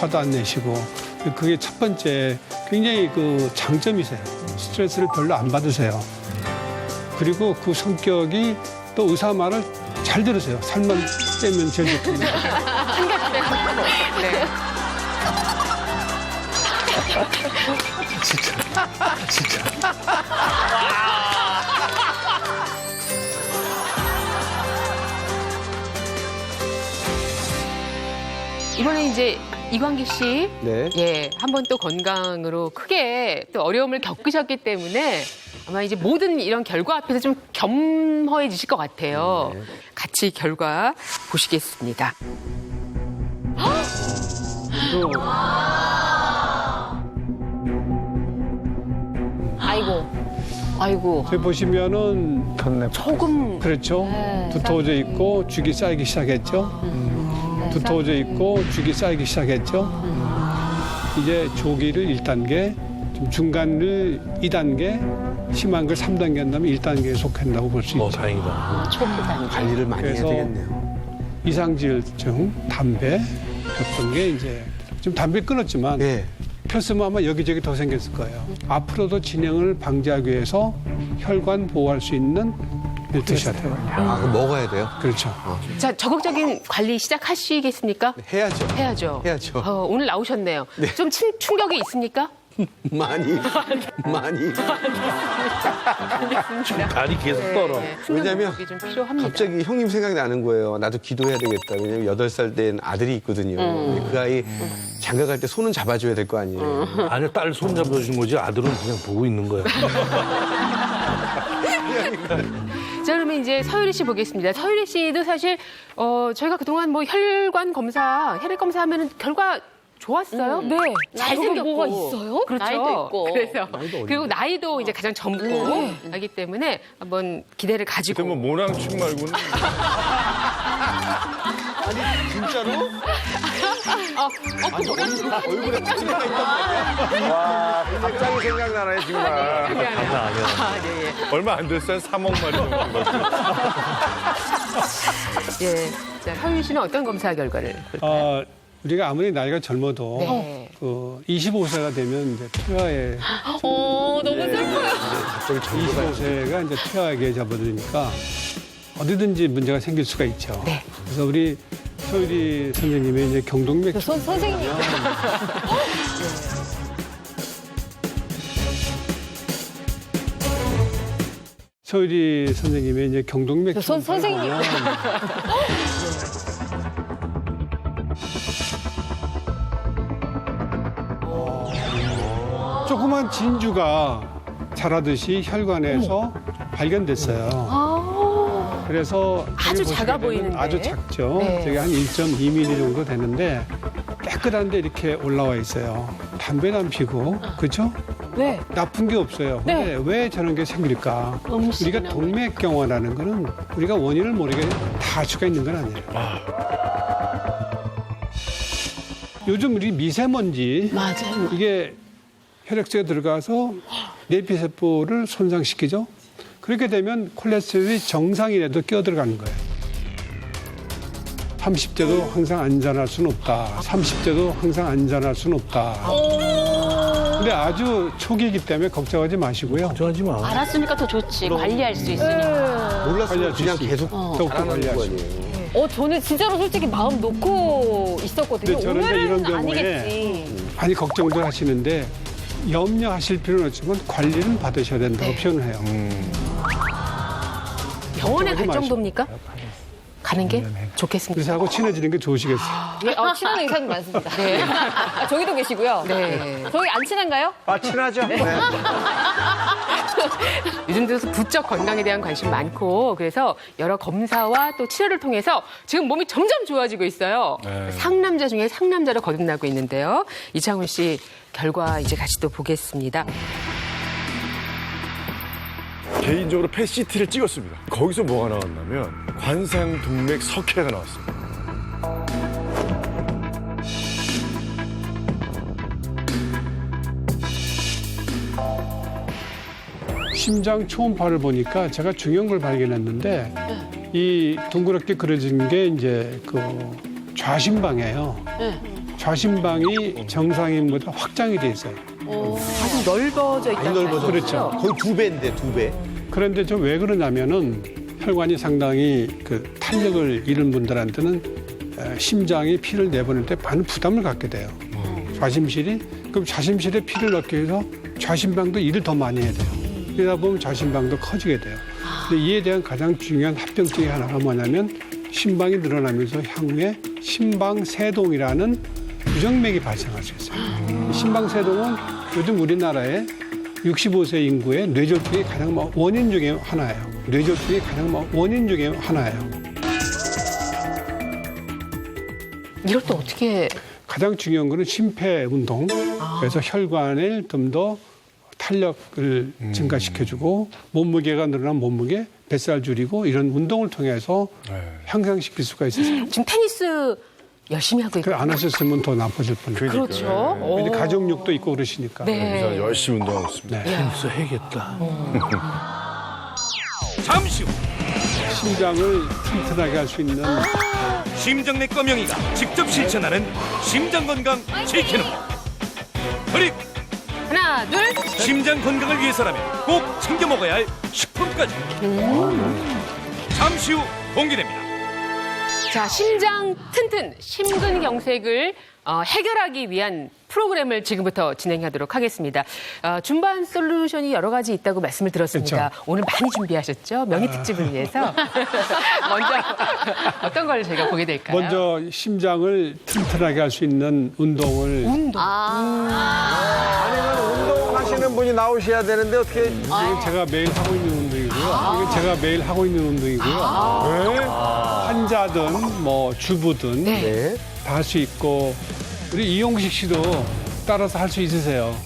화도 안 내시고. 그게 첫 번째 굉장히 장점이세요. 스트레스를 별로 안 받으세요. 그리고 그 성격이 또 의사 말을 잘 들으세요. 살만 빼면 제일 좋거든요. 네. 진짜. 이번에 이제 이광기 씨, 네. 예, 한 번 또 건강으로 크게 또 어려움을 겪으셨기 때문에 아마 이제 모든 이런 결과 앞에서 좀 겸허해지실 것 같아요. 같이 결과 보시겠습니다. 아이고. 저기 보시면은 조금 그렇죠. 두터워져 있고 죽이 쌓이기 시작했죠. 두터워져 있고 죽이 쌓이기 시작했죠. 이제 조기를 1단계, 좀 중간을 2단계, 심한 걸 3단계 한다면 1단계에 속한다고 볼 수 있죠. 다행이다. 관리를 많이 해야 그래서 되겠네요. 이상지혈증, 담배 폈던 게 이제 지금 담배 끊었지만 네. 폈으면 아마 여기저기 더 생겼을 거예요. 앞으로도 진행을 방지하기 위해서 혈관 보호할 수 있는 일 드셔야 돼요. 그럼 먹어야 돼요? 그렇죠. 자, 적극적인 관리 시작하시겠습니까? 해야죠. 해야죠. 해야죠. 오늘 나오셨네요. 좀 충격이 있습니까? 많이. 다리 계속 떨어. 왜냐면 충격이 좀 필요합니다. 갑자기 형님 생각이 나는 거예요. 나도 기도해야 되겠다. 왜냐면 8살 된 아들이 있거든요. 근데 그 아이 장가 갈 때 손은 잡아줘야 될 거 아니에요. 아니, 딸 손 잡아준 거지. 아들은 그냥 보고 있는 거야. 자, 그러면 이제 서유리 씨 보겠습니다. 서유리 씨도 사실 저희가 그동안 뭐 혈관 검사, 혈액 검사하면은 결과 좋았어요. 네. 잘생겼고. 뭐가 있어요? 그렇죠. 나이도 있고. 그래서 그리고 나이도 이제 가장 젊고 하기 때문에 한번 기대를 가지고. 그때 뭐 모낭충 말고는 진짜로? 얼굴에 빠지가 있단 말이야. 와, 갑자기 생각나네, 정말. 얼마 안 됐어요. 3억 마리 정도 먹었어요. 예. 자, 서유리 씨는 어떤 검사 결과를 볼까요? 우리가 아무리 나이가 젊어도 네. 25세가 되면 이제 퇴화에 너무 슬퍼요. 25세가 이제 퇴화에 접어드니까 어디든지 문제가 생길 수가 있죠. 네. 그래서 우리 서유리 선생님의 이제 경동맥 선생님. 서유리 선생님의 이제 경동맥 선생님. 조그만 진주가 자라듯이 혈관에서 발견됐어요. 그래서 아주 저기 작아 보시게 되면 보이는데. 아주 작죠. 네. 저게 한 1.2mm 정도 되는데 깨끗한데 이렇게 올라와 있어요. 담배는 안 피고, 그렇죠? 네. 나쁜 게 없어요. 근데 왜 저런 게 생길까? 우리가 동맥경화라는 거는 우리가 원인을 모르게 다 알 수가 있는 건 아니에요. 요즘 우리 미세먼지 맞아요. 이게 혈액 속에 들어가서 내피세포를 손상시키죠. 그렇게 되면 콜레스테롤이 정상이라도 끼어들어가는 거예요. 30대도 항상 안전할 수는 없다. 30대도 항상 안전할 수는 없다. 근데 아주 초기이기 때문에 걱정하지 마시고요. 걱정하지 마. 알았으니까 더 좋지. 관리할 수 있으니까. 몰랐으면 그냥 관리할 수 계속 더욱더 자라나는 거 관리하시고. 아니에요. 저는 진짜로 솔직히 마음 놓고 있었거든요. 근데 저는 오늘은 이런 경우에 아니겠지. 많이 걱정들 하시는데 염려하실 필요는 없지만 관리는 받으셔야 된다고 표현을 해요. 병원에 갈 걱정하지 마시고. 정도입니까? 가는 게 좋겠습니다. 의사하고 친해지는 게 좋으시겠어요. 예, 친한 의사님 많습니다. 네. 저기도 계시고요. 네. 저희 안 친한가요? 친하죠? 네. 요즘 들어서 부쩍 건강에 대한 관심 많고 그래서 여러 검사와 또 치료를 통해서 지금 몸이 점점 좋아지고 있어요. 상남자 중에 상남자로 거듭나고 있는데요. 이창훈 씨 결과 이제 같이 또 보겠습니다. 개인적으로 펫시트를 찍었습니다. 거기서 뭐가 나왔냐면 관상동맥 석회가 나왔습니다. 심장 초음파를 보니까 제가 중요한 걸 발견했는데 이 동그랗게 그려진 게 이제 그 좌심방이에요. 좌심방이 정상인보다 확장이 돼 있어요. 아주 넓어져 있다. 많이 넓어서 그렇죠. 거의 2배인데 2배. 그런데 저 왜 그러냐면은 혈관이 상당히 그 탄력을 잃은 분들한테는 심장이 피를 내보낼 때 많은 부담을 갖게 돼요. 좌심실이 그럼 좌심실에 피를 넣기 위해서 좌심방도 일을 더 많이 해야 돼요. 그러다 보면 좌심방도 커지게 돼요. 근데 이에 대한 가장 중요한 합병증이 하나가 뭐냐면 심방이 늘어나면서 향후에 심방세동이라는 부정맥이 발생할 수 있어요. 이 심방세동은 요즘 우리나라에 65세 인구의 뇌졸중의 가장 원인 중에 하나예요. 뇌졸중의 가장 원인 중에 하나예요. 이럴 때 어떻게 가장 중요한 거는 심폐 운동. 그래서 혈관을 좀 더 탄력을 증가시켜주고 몸무게가 늘어난 몸무게, 뱃살 줄이고 이런 운동을 통해서 향상시킬 수가 있어요. 지금 테니스 열심히 하고 있고. 안 하셨으면 더 나빠질 뻔해요. 그렇죠. 근데 가족력도 있고 그러시니까. 네. 그래서 열심히 운동하고 있습니다. 테니스 해야겠다. 잠시 후 심장을 튼튼하게 할 수 있는 심장내과 명의가 직접 실천하는 심장 건강 지키는 법. 그리고 하나, 둘. 심장 건강을 위해서라면 꼭 챙겨 먹어야 할 식품까지. 잠시 후 공개됩니다. 자, 심장 튼튼, 심근경색을 해결하기 위한 프로그램을 지금부터 진행하도록 하겠습니다. 준반 솔루션이 여러 가지 있다고 말씀을 들었습니다. 그렇죠. 오늘 많이 준비하셨죠? 명의 특집을 위해서. 먼저 어떤 걸 저희가 보게 될까요? 먼저 심장을 튼튼하게 할 수 있는 운동을 아니면 운동하시는 분이 나오셔야 되는데 어떻게 이건 제가 매일 하고 있는 운동이고요. 이건 제가 매일 하고 있는 운동이고요. 환자든 뭐 주부든 네. 다 할 수 있고 우리 이용식 씨도 따라서 할 수 있으세요.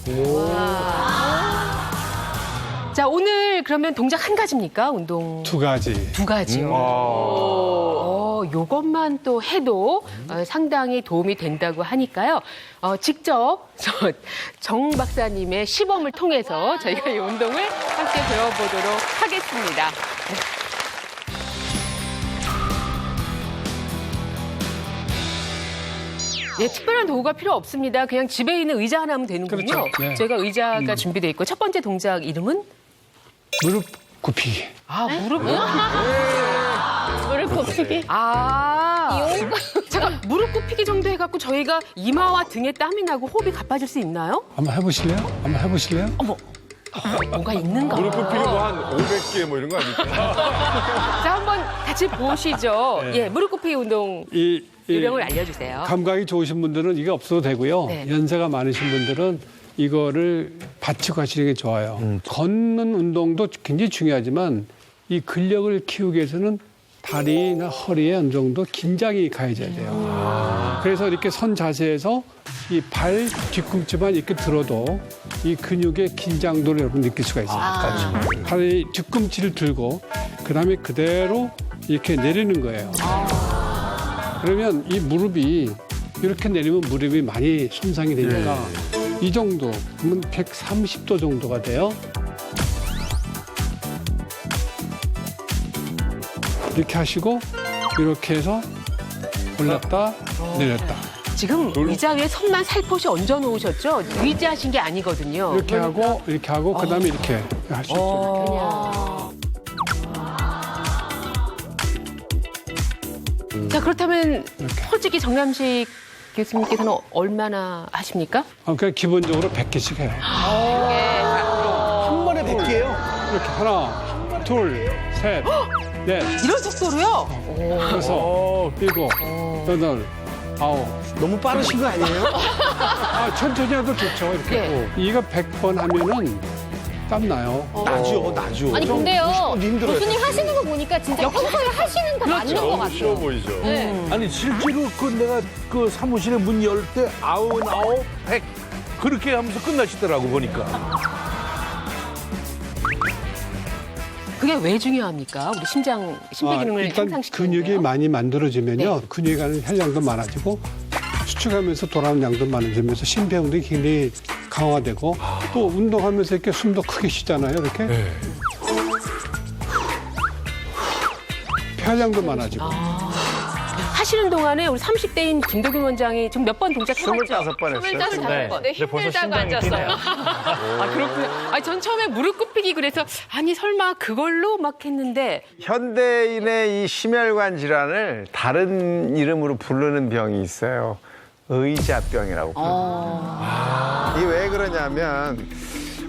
자, 오늘 그러면 동작 한 가지입니까? 운동 두 가지. 두 가지요. 요것만 또 해도 상당히 도움이 된다고 하니까요. 직접 정 박사님의 시범을 통해서 저희가 이 운동을 함께 배워보도록 하겠습니다. 네, 특별한 도구가 필요 없습니다. 그냥 집에 있는 의자 하나 하면 되는군요. 그렇죠. 네. 저희가 의자가 준비되어 있고 첫 번째 동작 이름은? 무릎 굽히기. 무릎 무릎 굽히기. 잠깐 무릎 굽히기 정도 해갖고 저희가 이마와 등에 땀이 나고 호흡이 가빠질 수 있나요? 한번 해보실래요? 어머, 뭔가 있는가 무릎 봐요. 굽히기 뭐한 500개 뭐 이런 거 아닙니까? 자, 한번 같이 보시죠. 예, 무릎 굽히기 운동 이 요령을 알려주세요. 감각이 좋으신 분들은 이게 없어도 되고요. 네. 연세가 많으신 분들은 이거를 받치고 하시는 게 좋아요. 걷는 운동도 굉장히 중요하지만 이 근력을 키우기 위해서는 다리나 허리에 어느 정도 긴장이 가해져야 돼요. 그래서 이렇게 선 자세에서 이 발 뒤꿈치만 이렇게 들어도 이 근육의 긴장도를 여러분 느낄 수가 있어요. 팔의 뒤꿈치를 들고 그다음에 그대로 이렇게 내리는 거예요. 그러면 이 무릎이 이렇게 내리면 무릎이 많이 손상이 되니까 이 정도, 그러면 130도 정도가 돼요. 이렇게 하시고 이렇게 해서 올랐다 내렸다. 지금 의자 위에 손만 살포시 얹어 놓으셨죠? 의지하신 게 아니거든요. 이렇게 하고 그다음에 이렇게 할 수 있죠. 자, 그렇다면 이렇게. 솔직히 정남식 교수님께서는 얼마나 하십니까? 그냥 기본적으로 100개씩 해요. 한 번에 100개요? 이렇게 하나, 둘, 셋, 넷, 이런 속도로요? 여섯, 일곱, 여덟, 아홉. 너무 빠르신 거 아니에요? 천천히 해도 좋죠. 이렇게. 네. 이거 100번 하면은 땀 나요. 나죠. 아니 근데요, 50번도 힘들어요. 교수님 하시는 거 보니까 진짜 평소에 하시는 거 맞는 것 너무 쉬워 같아요. 보이죠? 네. 아니 실제로 그 내가 그 사무실에 문 열 때 99, 100 그렇게 하면서 끝나시더라고 보니까. 그게 왜 중요합니까? 우리 심장 기능을 일단 향상시키는 근육이 많이 만들어지면요. 근육에 가는 혈량도 많아지고 수축하면서 돌아오는 양도 많아지면서 심폐운동이 굉장히 강화되고 또 운동하면서 이렇게 숨도 크게 쉬잖아요. 이렇게. 폐활량도 많아지고. 하시는 동안에 우리 30대인 김도균 원장이 지금 몇 번 동작 해봤죠? 25번 했어요. 25번. 근데 힘들다고 앉았어요. 아, 그렇군요. 아니, 전 처음에 무릎 굽히기 그래서 아니 설마 그걸로 막 했는데 현대인의 이 심혈관 질환을 다른 이름으로 부르는 병이 있어요. 의자병이라고 부릅니다. 이게 왜 그러냐면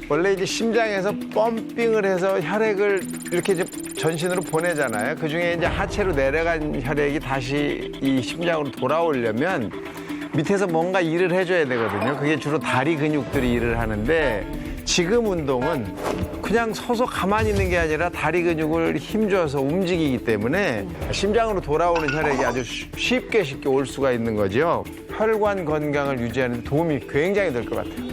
원래 이제 심장에서 펌핑을 해서 혈액을 이렇게 이제 전신으로 보내잖아요. 그 중에 이제 하체로 내려간 혈액이 다시 이 심장으로 돌아오려면 밑에서 뭔가 일을 해줘야 되거든요. 그게 주로 다리 근육들이 일을 하는데 지금 운동은 그냥 서서 가만히 있는 게 아니라 다리 근육을 힘줘서 움직이기 때문에 심장으로 돌아오는 혈액이 아주 쉽게 올 수가 있는 거죠. 혈관 건강을 유지하는 데 도움이 굉장히 될 것 같아요.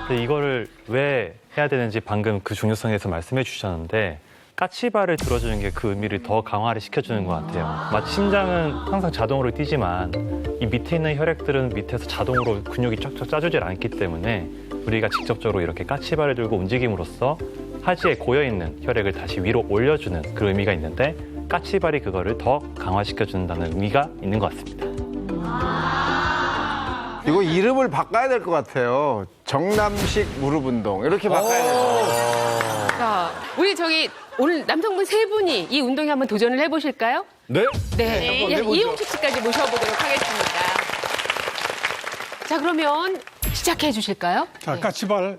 근데 이거를 왜 해야 되는지 방금 그 중요성에서 말씀해 주셨는데 까치발을 들어주는 게 그 의미를 더 강화를 시켜주는 것 같아요. 마치 심장은 항상 자동으로 뛰지만 이 밑에 있는 혈액들은 밑에서 자동으로 근육이 쫙쫙 짜주질 않기 때문에 우리가 직접적으로 이렇게 까치발을 들고 움직임으로써 하지에 고여있는 혈액을 다시 위로 올려주는 그런 의미가 있는데 까치발이 그거를 더 강화시켜준다는 의미가 있는 것 같습니다. 이거 이름을 바꿔야 될 것 같아요. 정남식 무릎 운동 이렇게 바꿔야 돼요. 자, 우리 저기 오늘 남성분 세 분이 이 운동에 한번 도전을 해보실까요? 네? 네. 예, 이용식 씨까지 모셔보도록 하겠습니다. 자, 그러면 시작해 주실까요? 자, 까치발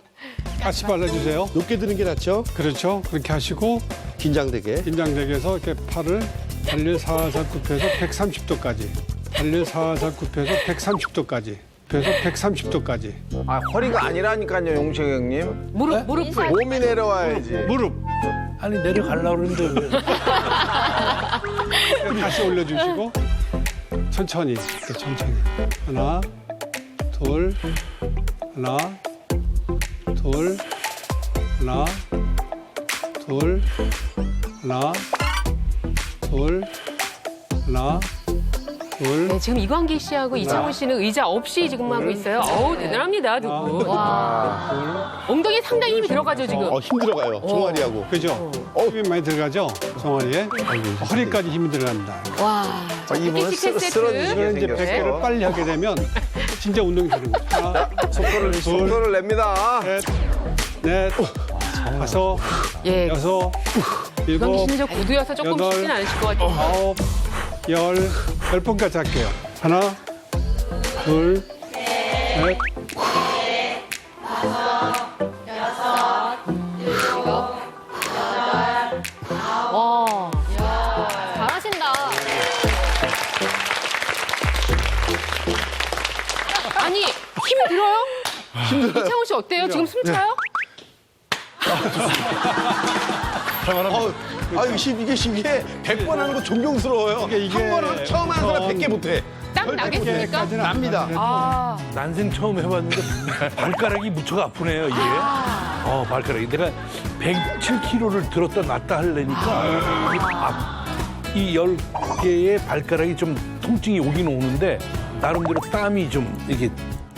해주세요. 높게 드는 게 낫죠? 그렇죠. 그렇게 하시고 긴장되게. 긴장되게 해서 이렇게 팔을 발을 살살 굽혀서 130도까지. 발을 살살 굽혀서 130도까지. 그래서 130도까지. 아, 허리가 아니라니까요, 용식 형님. 무릎을. 몸이 내려와야지. 무릎. 아니 내려가려고 그러는데 왜. 다시 올려주시고 천천히 이렇게 천천히 하나 둘 하나 둘 하나 둘 하나 둘 하나 둘 네, 지금 이광기 씨하고 이창훈 씨는 의자 없이 지금 하고 있어요. 어우, 대단합니다, 두 분. 엉덩이에 상당히 힘이 들어가죠, 지금. 힘들어가요. 종아리하고. 그죠? 힘이 많이 들어가죠? 종아리에 허리까지 힘이 들어갑니다. 와. 이분은 세트. 쓰러지시게 그래서 이제 100개를 생겼어요. 빨리 하게 되면 진짜 운동이 되는 거예요. 하나 속도를 냅니다. 넷, 다섯, 예. 여섯, 이광기 일곱, 씨는 저 구두여서 조금 여덟, 쉽진 않으실 것 같아요. 아홉, 열 10번까지 할게요. 하나, 둘, 셋, 힘이 들어요? 이창훈 씨 어때요? 지금 숨 차요? 이게 신기해. 100번 하는 거 존경스러워요. 한 번 처음 하는 사람 100개 못해. 땀 나겠습니까? 납니다. 아, 난생 처음 해봤는데 발가락이 무척 아프네요, 이게. 발가락이. 내가 107kg를 들었다 놨다 하려니까 이 10개의 발가락이 좀 통증이 오긴 오는데 나름대로 땀이 좀 이게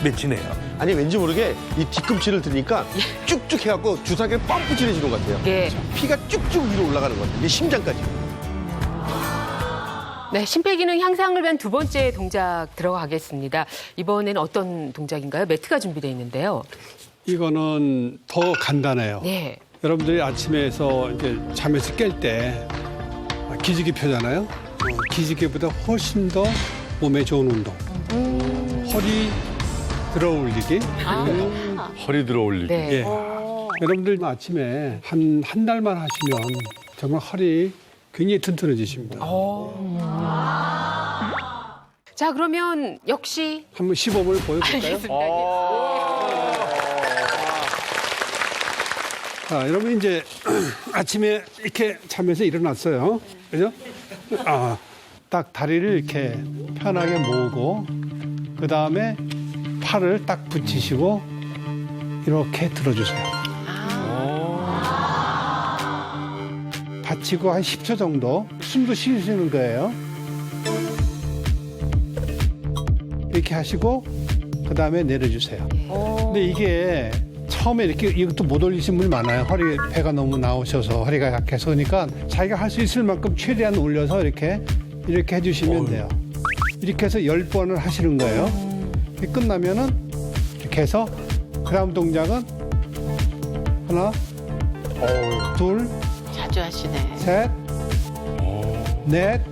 맺히네요. 아니 왠지 모르게 이 뒤꿈치를 들으니까 쭉쭉 해갖고 주사기를 펌프 찔해주는 것 같아요. 예. 피가 쭉쭉 위로 올라가는 것 같아요. 이게 심장까지. 네, 심폐기능 향상을 위한 두 번째 동작 들어가겠습니다. 이번에는 어떤 동작인가요? 매트가 준비되어 있는데요. 이거는 더 간단해요. 네. 여러분들이 아침에서 이제 잠에서 깰 때 기지개 펴잖아요. 기지개보다 훨씬 더 몸에 좋은 운동. 허리 들어 올리기. 허리 들어 올리기. 네. 예. 여러분들 아침에 한 달만 하시면 정말 허리 굉장히 튼튼해지십니다. 자, 그러면 역시 한번 시범을 보여볼까요? 알겠습니다. 자, 여러분 이제 아침에 이렇게 잠에서 일어났어요. 그죠? 딱 다리를 이렇게 편하게 모으고 그 다음에 팔을 딱 붙이시고 이렇게 들어주세요. 받치고 한 10초 정도 숨도 쉬시는 거예요. 이렇게 하시고 그 다음에 내려주세요. 근데 이게 처음에 이렇게 이것도 못 올리신 분이 많아요. 배가 너무 나오셔서 허리가 약해서 그러니까 자기가 할 수 있을 만큼 최대한 올려서 이렇게 해주시면 돼요. 이렇게 해서 10번을 하시는 거예요. 끝나면은 이렇게 해서 그 다음 동작은 하나, 둘, 자주 하시네. 셋, 넷,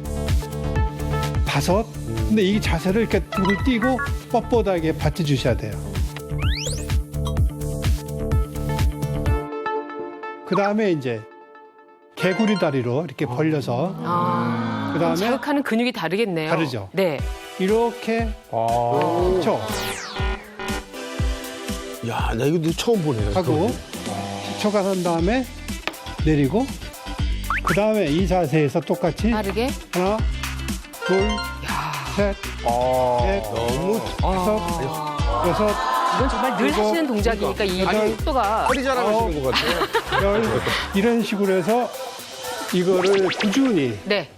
다섯. 근데 이 자세를 이렇게 등을 띄고 뻣뻣하게 받쳐주셔야 돼요. 그 다음에 이제 개구리 다리로 이렇게 벌려서 그 다음에 자극하는 근육이 다르겠네요. 다르죠. 네. 이렇게 10초 야, 나 이거 처음 보네요. 하고 10초가 한 다음에 내리고 그 다음에 이 자세에서 똑같이 빠르게. 하나, 둘, 셋, 넷, 다섯, 여섯, 이건 정말 늘 일곱, 하시는 동작이니까 이 여덟, 속도가 허리 자랑하시는 것 같아요. 열 이런 식으로 해서 이거를 꾸준히 네.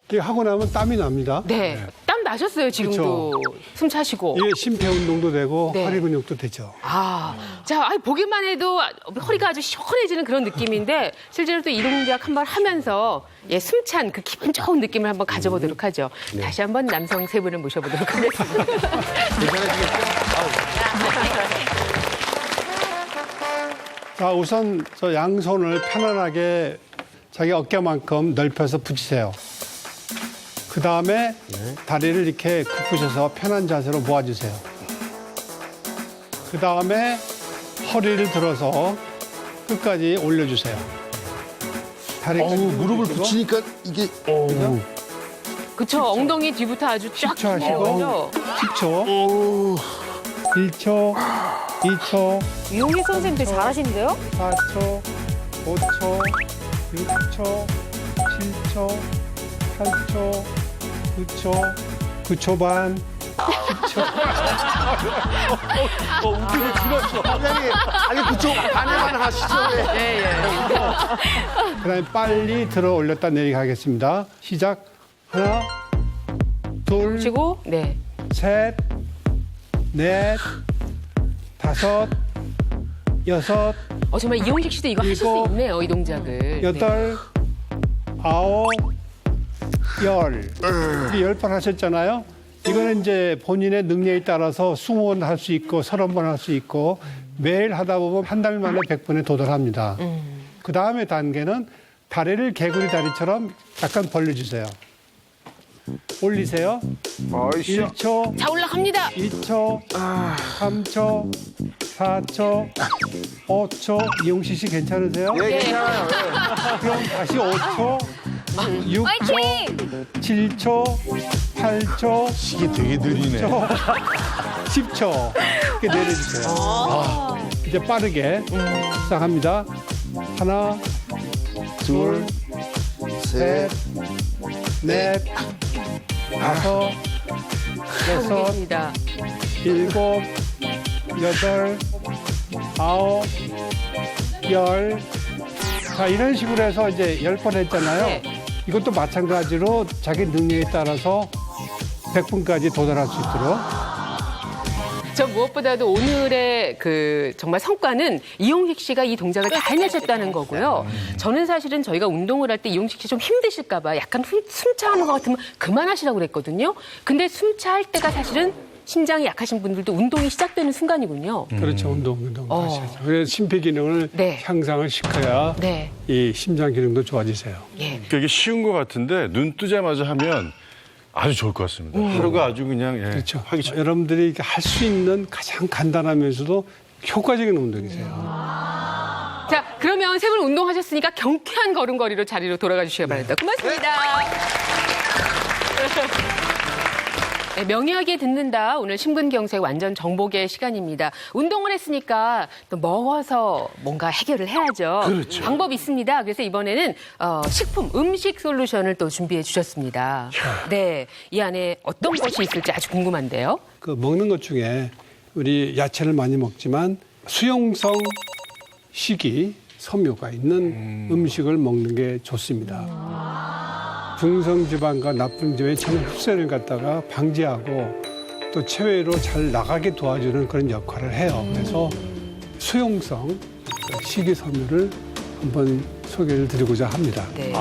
이렇게 하고 나면 땀이 납니다. 네. 땀 나셨어요, 지금도. 숨 차시고. 이게 심폐 운동도 되고 네. 허리 근육도 되죠. 자, 보기만 해도 허리가 아주 시원해지는 그런 느낌인데 실제로 또 이 동작 한번 하면서 숨찬 그 기분 좋은 느낌을 한번 가져보도록 하죠. 다시 한번 남성 세 분을 모셔보도록 하겠습니다. 자, 우선 저 양손을 편안하게 자기 어깨만큼 넓혀서 붙이세요. 그 다음에 다리를 이렇게 굽으셔서 편한 자세로 모아주세요. 그 다음에 허리를 들어서 끝까지 올려주세요. 다리 무릎을 붙이니까 이게 그쵸, 엉덩이 뒤부터 아주 쫙 10초 하시고 내려오죠. 10초 1초 2초 이용희 선생님 되게 잘하시는데요? 4초 5초 6초 7초 8초 9초 9초 반 10초 웃기게 줄었어. 아니 그쪽 반에만 하시죠. 그다음에 빨리 들어 올렸다 내리게 하겠습니다. 시작. 하나, 둘, 치고, 네. 셋, 넷, 다섯, 여섯, 정말 이용식 씨도 이거 하실 수 일곱, 있네요, 이 동작을. 여덟, 아홉, 열. 이게 10번 하셨잖아요. 이거는 이제 본인의 능력에 따라서 20번 할 수 있고 30번 할 수 있고 매일 하다 보면 한 달 만에 100번에 도달합니다. 그 다음에 단계는 다리를 개구리 다리처럼 약간 벌려주세요. 올리세요. 1초, 자, 올라갑니다. 2초, 3초, 4초, 5초. 이용식 씨 괜찮으세요? 예, 괜찮아요. 그럼 다시 5초, 6초, 7초, 8초, 이게 되게 느리네. 10초. 이렇게 내려주세요. 이제 빠르게 시작합니다. 하나, 둘, 셋, 넷, 다섯, 여섯, 모르겠습니다. 일곱, 여덟, 아홉, 열. 자, 이런 식으로 해서 이제 10번 했잖아요. 네. 이것도 마찬가지로 자기 능력에 따라서 100분까지 도달할 수 있도록. 저 무엇보다도 오늘의 그 정말 성과는 이용식 씨가 이 동작을 잘 해내셨다는 거고요. 저는 사실은 저희가 운동을 할 때 이용식 씨 좀 힘드실까 봐 약간 숨차하는 것 같으면 그만하시라고 그랬거든요. 근데 숨차할 때가 사실은 심장이 약하신 분들도 운동이 시작되는 순간이군요. 그렇죠. 운동 하셔야죠. 그래서 심폐기능을 네. 향상을 시켜야 네. 이 심장 기능도 좋아지세요. 예. 그러니까 이게 쉬운 것 같은데 눈 뜨자마자 하면 아주 좋을 것 같습니다. 하루가 아주 그냥 그렇죠. 하기 좋 여러분들이 할 수 있는 가장 간단하면서도 효과적인 운동이세요. 자, 그러면 세 분 운동하셨으니까 경쾌한 걸음걸이로 자리로 돌아가 주시기 바랍니다. 고맙습니다. 네, 명료하게 듣는다. 오늘 심근경색 완전 정복의 시간입니다. 운동을 했으니까 또 먹어서 뭔가 해결을 해야죠. 그렇죠. 방법이 있습니다. 그래서 이번에는 식품, 음식 솔루션을 또 준비해 주셨습니다. 네, 이 안에 어떤 것이 있을지 아주 궁금한데요. 그 먹는 것 중에 우리 야채를 많이 먹지만 수용성 식이 섬유가 있는 음식을 먹는 게 좋습니다. 중성지방과 나쁜 지방의 체내 흡수를 갖다가 방지하고 또 체외로 잘 나가게 도와주는 그런 역할을 해요. 그래서 수용성 식이섬유를 한번 소개를 드리고자 합니다. 네.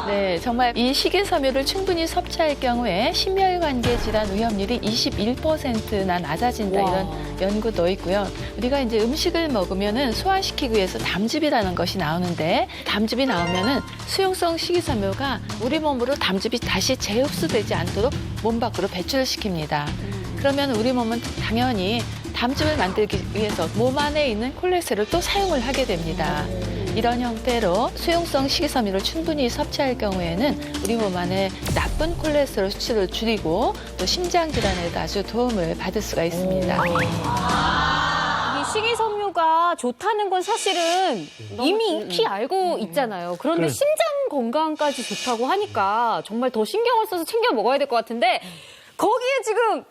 네, 정말 이 식이섬유를 충분히 섭취할 경우에 심혈관계 질환 위험률이 21%나 낮아진다 이런 연구도 있고요. 우리가 이제 음식을 먹으면은 소화시키기 위해서 담즙이라는 것이 나오는데 담즙이 나오면은 수용성 식이섬유가 우리 몸으로 담즙이 다시 재흡수되지 않도록 몸 밖으로 배출을 시킵니다. 그러면 우리 몸은 당연히 담즙을 만들기 위해서 몸 안에 있는 콜레스테롤을 또 사용을 하게 됩니다. 이런 형태로 수용성 식이섬유를 충분히 섭취할 경우에는 우리 몸 안에 나쁜 콜레스테롤 수치를 줄이고 또 심장 질환에도 아주 도움을 받을 수가 있습니다. 이 식이섬유가 좋다는 건 사실은 이미 익히 알고 있잖아요. 그런데 심장 건강까지 좋다고 하니까 정말 더 신경을 써서 챙겨 먹어야 될 것 같은데 거기에 지금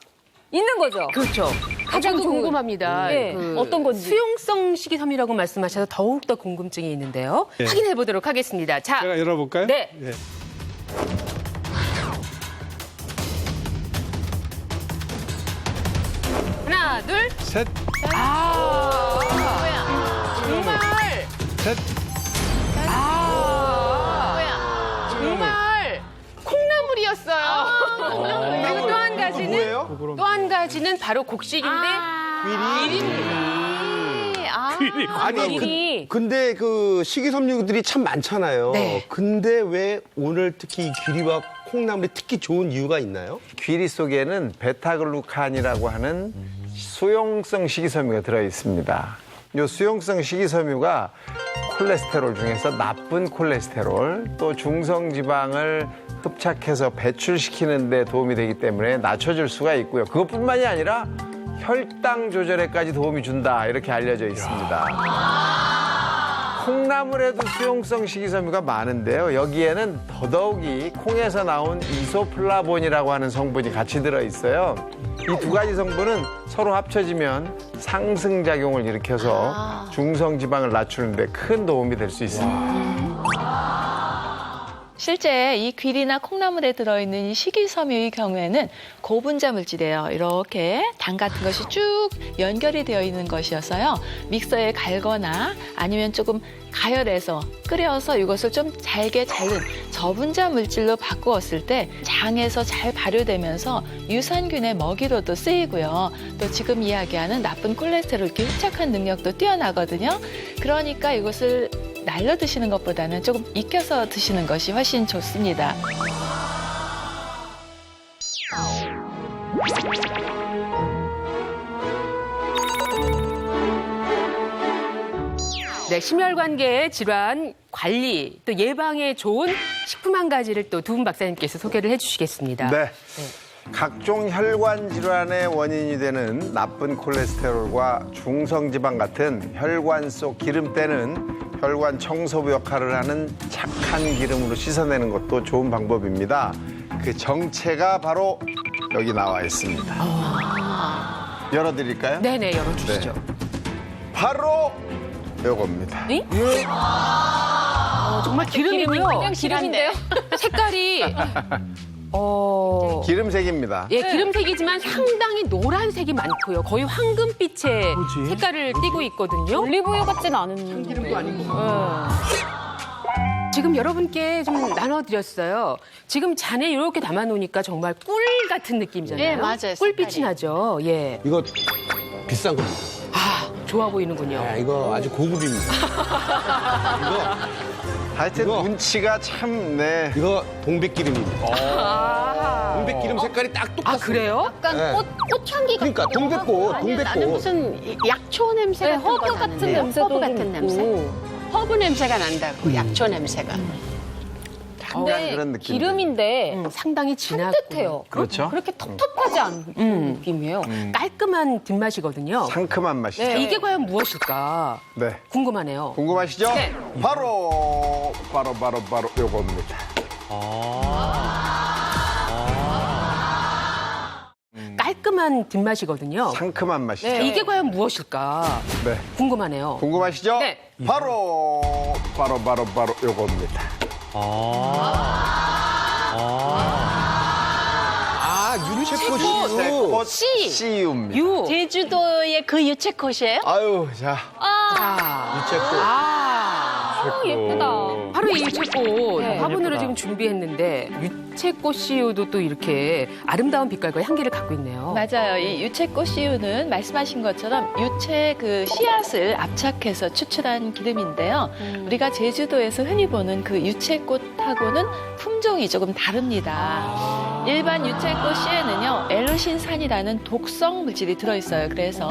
있는 거죠? 그렇죠. 가장 궁금합니다. 네. 어떤 건지. 수용성 식이섬유라고 말씀하셔서 더욱더 궁금증이 있는데요. 네. 확인해 보도록 하겠습니다. 자, 제가 열어볼까요? 네. 하나, 둘. 셋, 정말. 셋. 정말 콩나물이었어요. 그리고 또 한 가지는 뭐예요? 또 한 가지는 바로 곡식인데 귀리입니다. 아니, 근데 그 식이섬유들이 참 많잖아요. 네. 근데 왜 오늘 특히 이 귀리와 콩나물이 특히 좋은 이유가 있나요? 귀리 속에는 베타글루칸이라고 하는 수용성 식이섬유가 들어 있습니다. 이 수용성 식이섬유가 콜레스테롤 중에서 나쁜 콜레스테롤 또 중성지방을 흡착해서 배출시키는 데 도움이 되기 때문에 낮춰줄 수가 있고요. 그것뿐만이 아니라 혈당 조절에까지 도움이 준다 이렇게 알려져 있습니다. 콩나물에도 수용성 식이섬유가 많은데요. 여기에는 더더욱이 콩에서 나온 이소플라본이라고 하는 성분이 같이 들어있어요. 이 두 가지 성분은 서로 합쳐지면 상승작용을 일으켜서 중성지방을 낮추는 데 큰 도움이 될 수 있습니다. 실제 이 귀리나 콩나물에 들어있는 이 식이섬유의 경우에는 고분자 물질이에요. 이렇게 당 같은 것이 쭉 연결이 되어 있는 것이어서요. 믹서에 갈거나 아니면 조금 가열해서 끓여서 이것을 좀 잘게 자른 저분자 물질로 바꾸었을 때 장에서 잘 발효되면서 유산균의 먹이로도 쓰이고요. 또 지금 이야기하는 나쁜 콜레스테롤 이렇게 흡착한 능력도 뛰어나거든요. 그러니까 이것을 날려 드시는 것보다는 조금 익혀서 드시는 것이 훨씬 좋습니다. 네, 심혈관계 질환 관리 또 예방에 좋은 식품 한 가지를 또 두 분 박사님께서 소개를 해주시겠습니다. 네. 각종 혈관 질환의 원인이 되는 나쁜 콜레스테롤과 중성지방 같은 혈관 속 기름때는 혈관 청소부 역할을 하는 착한 기름으로 씻어내는 것도 좋은 방법입니다. 그 정체가 바로 여기 나와 있습니다. 열어드릴까요? 네네, 열어주시죠. 네. 바로 요겁니다. 정말 기름이고요. 그냥 기름인데요? 색깔이 기름색입니다. 예, 기름색이지만 상당히 노란색이 많고요. 거의 황금빛의 색깔을 띠고 있거든요. 올리브유 같진 않은. 기름도 아니고. 지금 여러분께 좀 나눠드렸어요. 지금 잔에 이렇게 담아놓으니까 정말 꿀 같은 느낌이잖아요. 예, 맞아요. 꿀빛이 색깔이. 나죠. 예. 이거 비싼 겁니다. 아, 좋아 보이는군요. 야, 이거 아주 고급입니다. 하여튼 눈치가 참, 네. 이거 동백기름입니다. 동백기름 색깔이 딱 똑같습니다. 아, 그래요? 약간 네. 꽃향기 같은. 그러니까 동백꽃, 나는 동백꽃. 무슨 약초 냄새 네, 같은 허브 거 같은 나는데요. 냄새도 허브 같은 좀 냄새. 있고. 허브 냄새가 난다고, 약초 냄새가. 근데 그런 느낌인데. 기름인데 상당히 진하고 산뜻해요. 그렇죠. 그렇게 텁텁하지 않은 느낌이에요. 깔끔한 뒷맛이거든요. 상큼한 맛이죠. 네, 이게 과연 무엇일까 네. 궁금하네요. 궁금하시죠? 네. 바로 요겁니다. 깔끔한 뒷맛이거든요. 상큼한 맛이죠. 네, 이게 과연 무엇일까 네. 궁금하네요. 궁금하시죠? 네. 바로 요겁니다. 유채꽃이요. 씨유입니다. 유. 제주도의 그 유채꽃이에요? 아유, 자. 자, 유채꽃. 예쁘다. 바로 이 유채꽃 네. 화분으로 예쁘다. 지금 준비했는데 유채꽃 씨유도 또 이렇게 아름다운 빛깔과 향기를 갖고 있네요. 맞아요. 이 유채꽃 씨유는 말씀하신 것처럼 유채 그 씨앗을 압착해서 추출한 기름인데요. 우리가 제주도에서 흔히 보는 그 유채꽃하고는 품종이 조금 다릅니다. 일반 유채꽃 씨에는요, 엘루신산이라는 독성 물질이 들어있어요. 그래서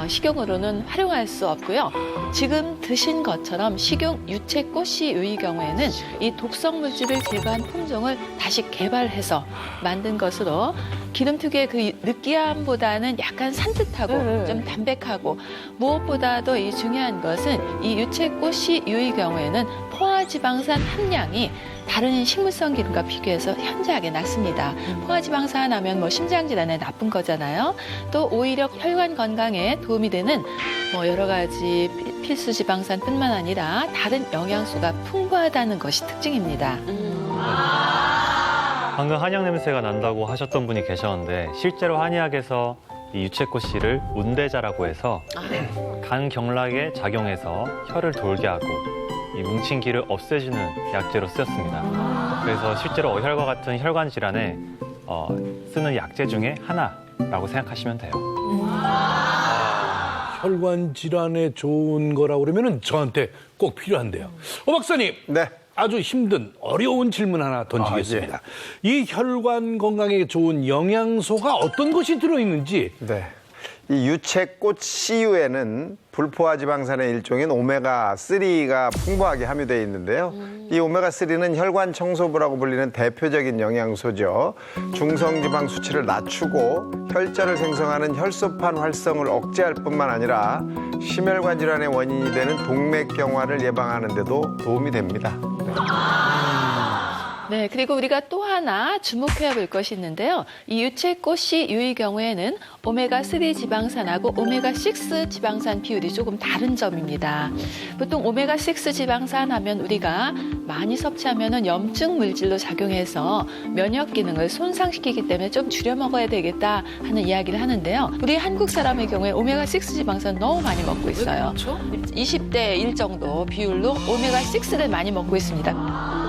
식용으로는 활용할 수 없고요. 지금 드신 것처럼 식용 유채꽃 씨유의 경우에는 이 독성 물질을 제거한 품종을 다시 개발해서 만든 것으로 기름 특유의 그 느끼함보다는 약간 산뜻하고 좀 담백하고 무엇보다도 이 중요한 것은 이 유채꽃 씨유의 경우에는 포화지방산 함량이 다른 식물성 기름과 비교해서 현저하게 낮습니다. 포화지방산 하면 뭐 심장질환에 나쁜 거잖아요. 또 오히려 혈관 건강에 도움이 되는 뭐 여러 가지 필수 지방산뿐만 아니라 다른 영양소가 풍부하다는 것이 특징입니다. 방금 한약 냄새가 난다고 하셨던 분이 계셨는데 실제로 한의학에서 이 유채꽃 씨를 운대자라고 해서 간 경락에 작용해서 혈을 돌게 하고 이 뭉친 기를 없애주는 약재로 쓰였습니다. 그래서 실제로 어혈과 같은 혈관 질환에 쓰는 약재 중에 하나라고 생각하시면 돼요. 혈관 질환에 좋은 거라고 그러면은 저한테 꼭 필요한데요. 박사님. 네. 아주 힘든 어려운 질문 하나 던지겠습니다. 이 혈관 건강에 좋은 영양소가 어떤 것이 들어있는지. 네. 이 유채꽃 씨유에는 불포화지방산의 일종인 오메가3가 풍부하게 함유되어 있는데요. 이 오메가3는 혈관 청소부라고 불리는 대표적인 영양소죠. 중성지방 수치를 낮추고 혈전을 생성하는 혈소판 활성을 억제할 뿐만 아니라 심혈관 질환의 원인이 되는 동맥경화를 예방하는 데도 도움이 됩니다. 네, 그리고 우리가 또 하나 주목해야 볼 것이 있는데요. 이 유채꽃 씨유의 경우에는 오메가3 지방산하고 오메가6 지방산 비율이 조금 다른 점입니다. 보통 오메가6 지방산 하면 우리가 많이 섭취하면 염증 물질로 작용해서 면역 기능을 손상시키기 때문에 좀 줄여 먹어야 되겠다 하는 이야기를 하는데요. 우리 한국 사람의 경우에 오메가6 지방산 너무 많이 먹고 있어요. 20대 1 정도 비율로 오메가6를 많이 먹고 있습니다.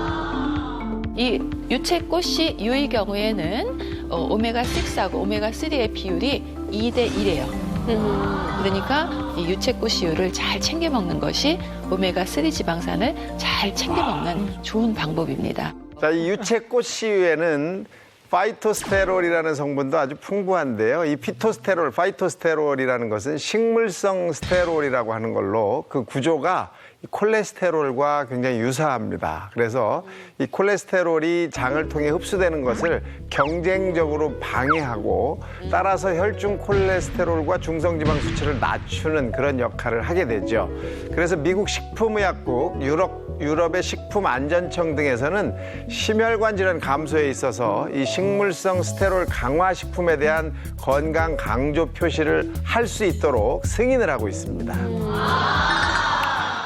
이 유채꽃 씨유의 경우에는 오메가6하고 오메가3의 비율이 2대 1이에요. 그러니까 이 유채꽃 씨유를 잘 챙겨 먹는 것이 오메가3 지방산을 잘 챙겨 먹는 좋은 방법입니다. 자, 이 유채꽃 씨유에는 파이토스테롤이라는 성분도 아주 풍부한데요. 이 파이토스테롤이라는 것은 식물성 스테롤이라고 하는 걸로 그 구조가 콜레스테롤과 굉장히 유사합니다. 그래서 이 콜레스테롤이 장을 통해 흡수되는 것을 경쟁적으로 방해하고 따라서 혈중 콜레스테롤과 중성지방 수치를 낮추는 그런 역할을 하게 되죠. 그래서 미국 식품의약국, 유럽의 식품안전청 등에서는 심혈관 질환 감소에 있어서 이 식물성 스테롤 강화 식품에 대한 건강 강조 표시를 할 수 있도록 승인을 하고 있습니다.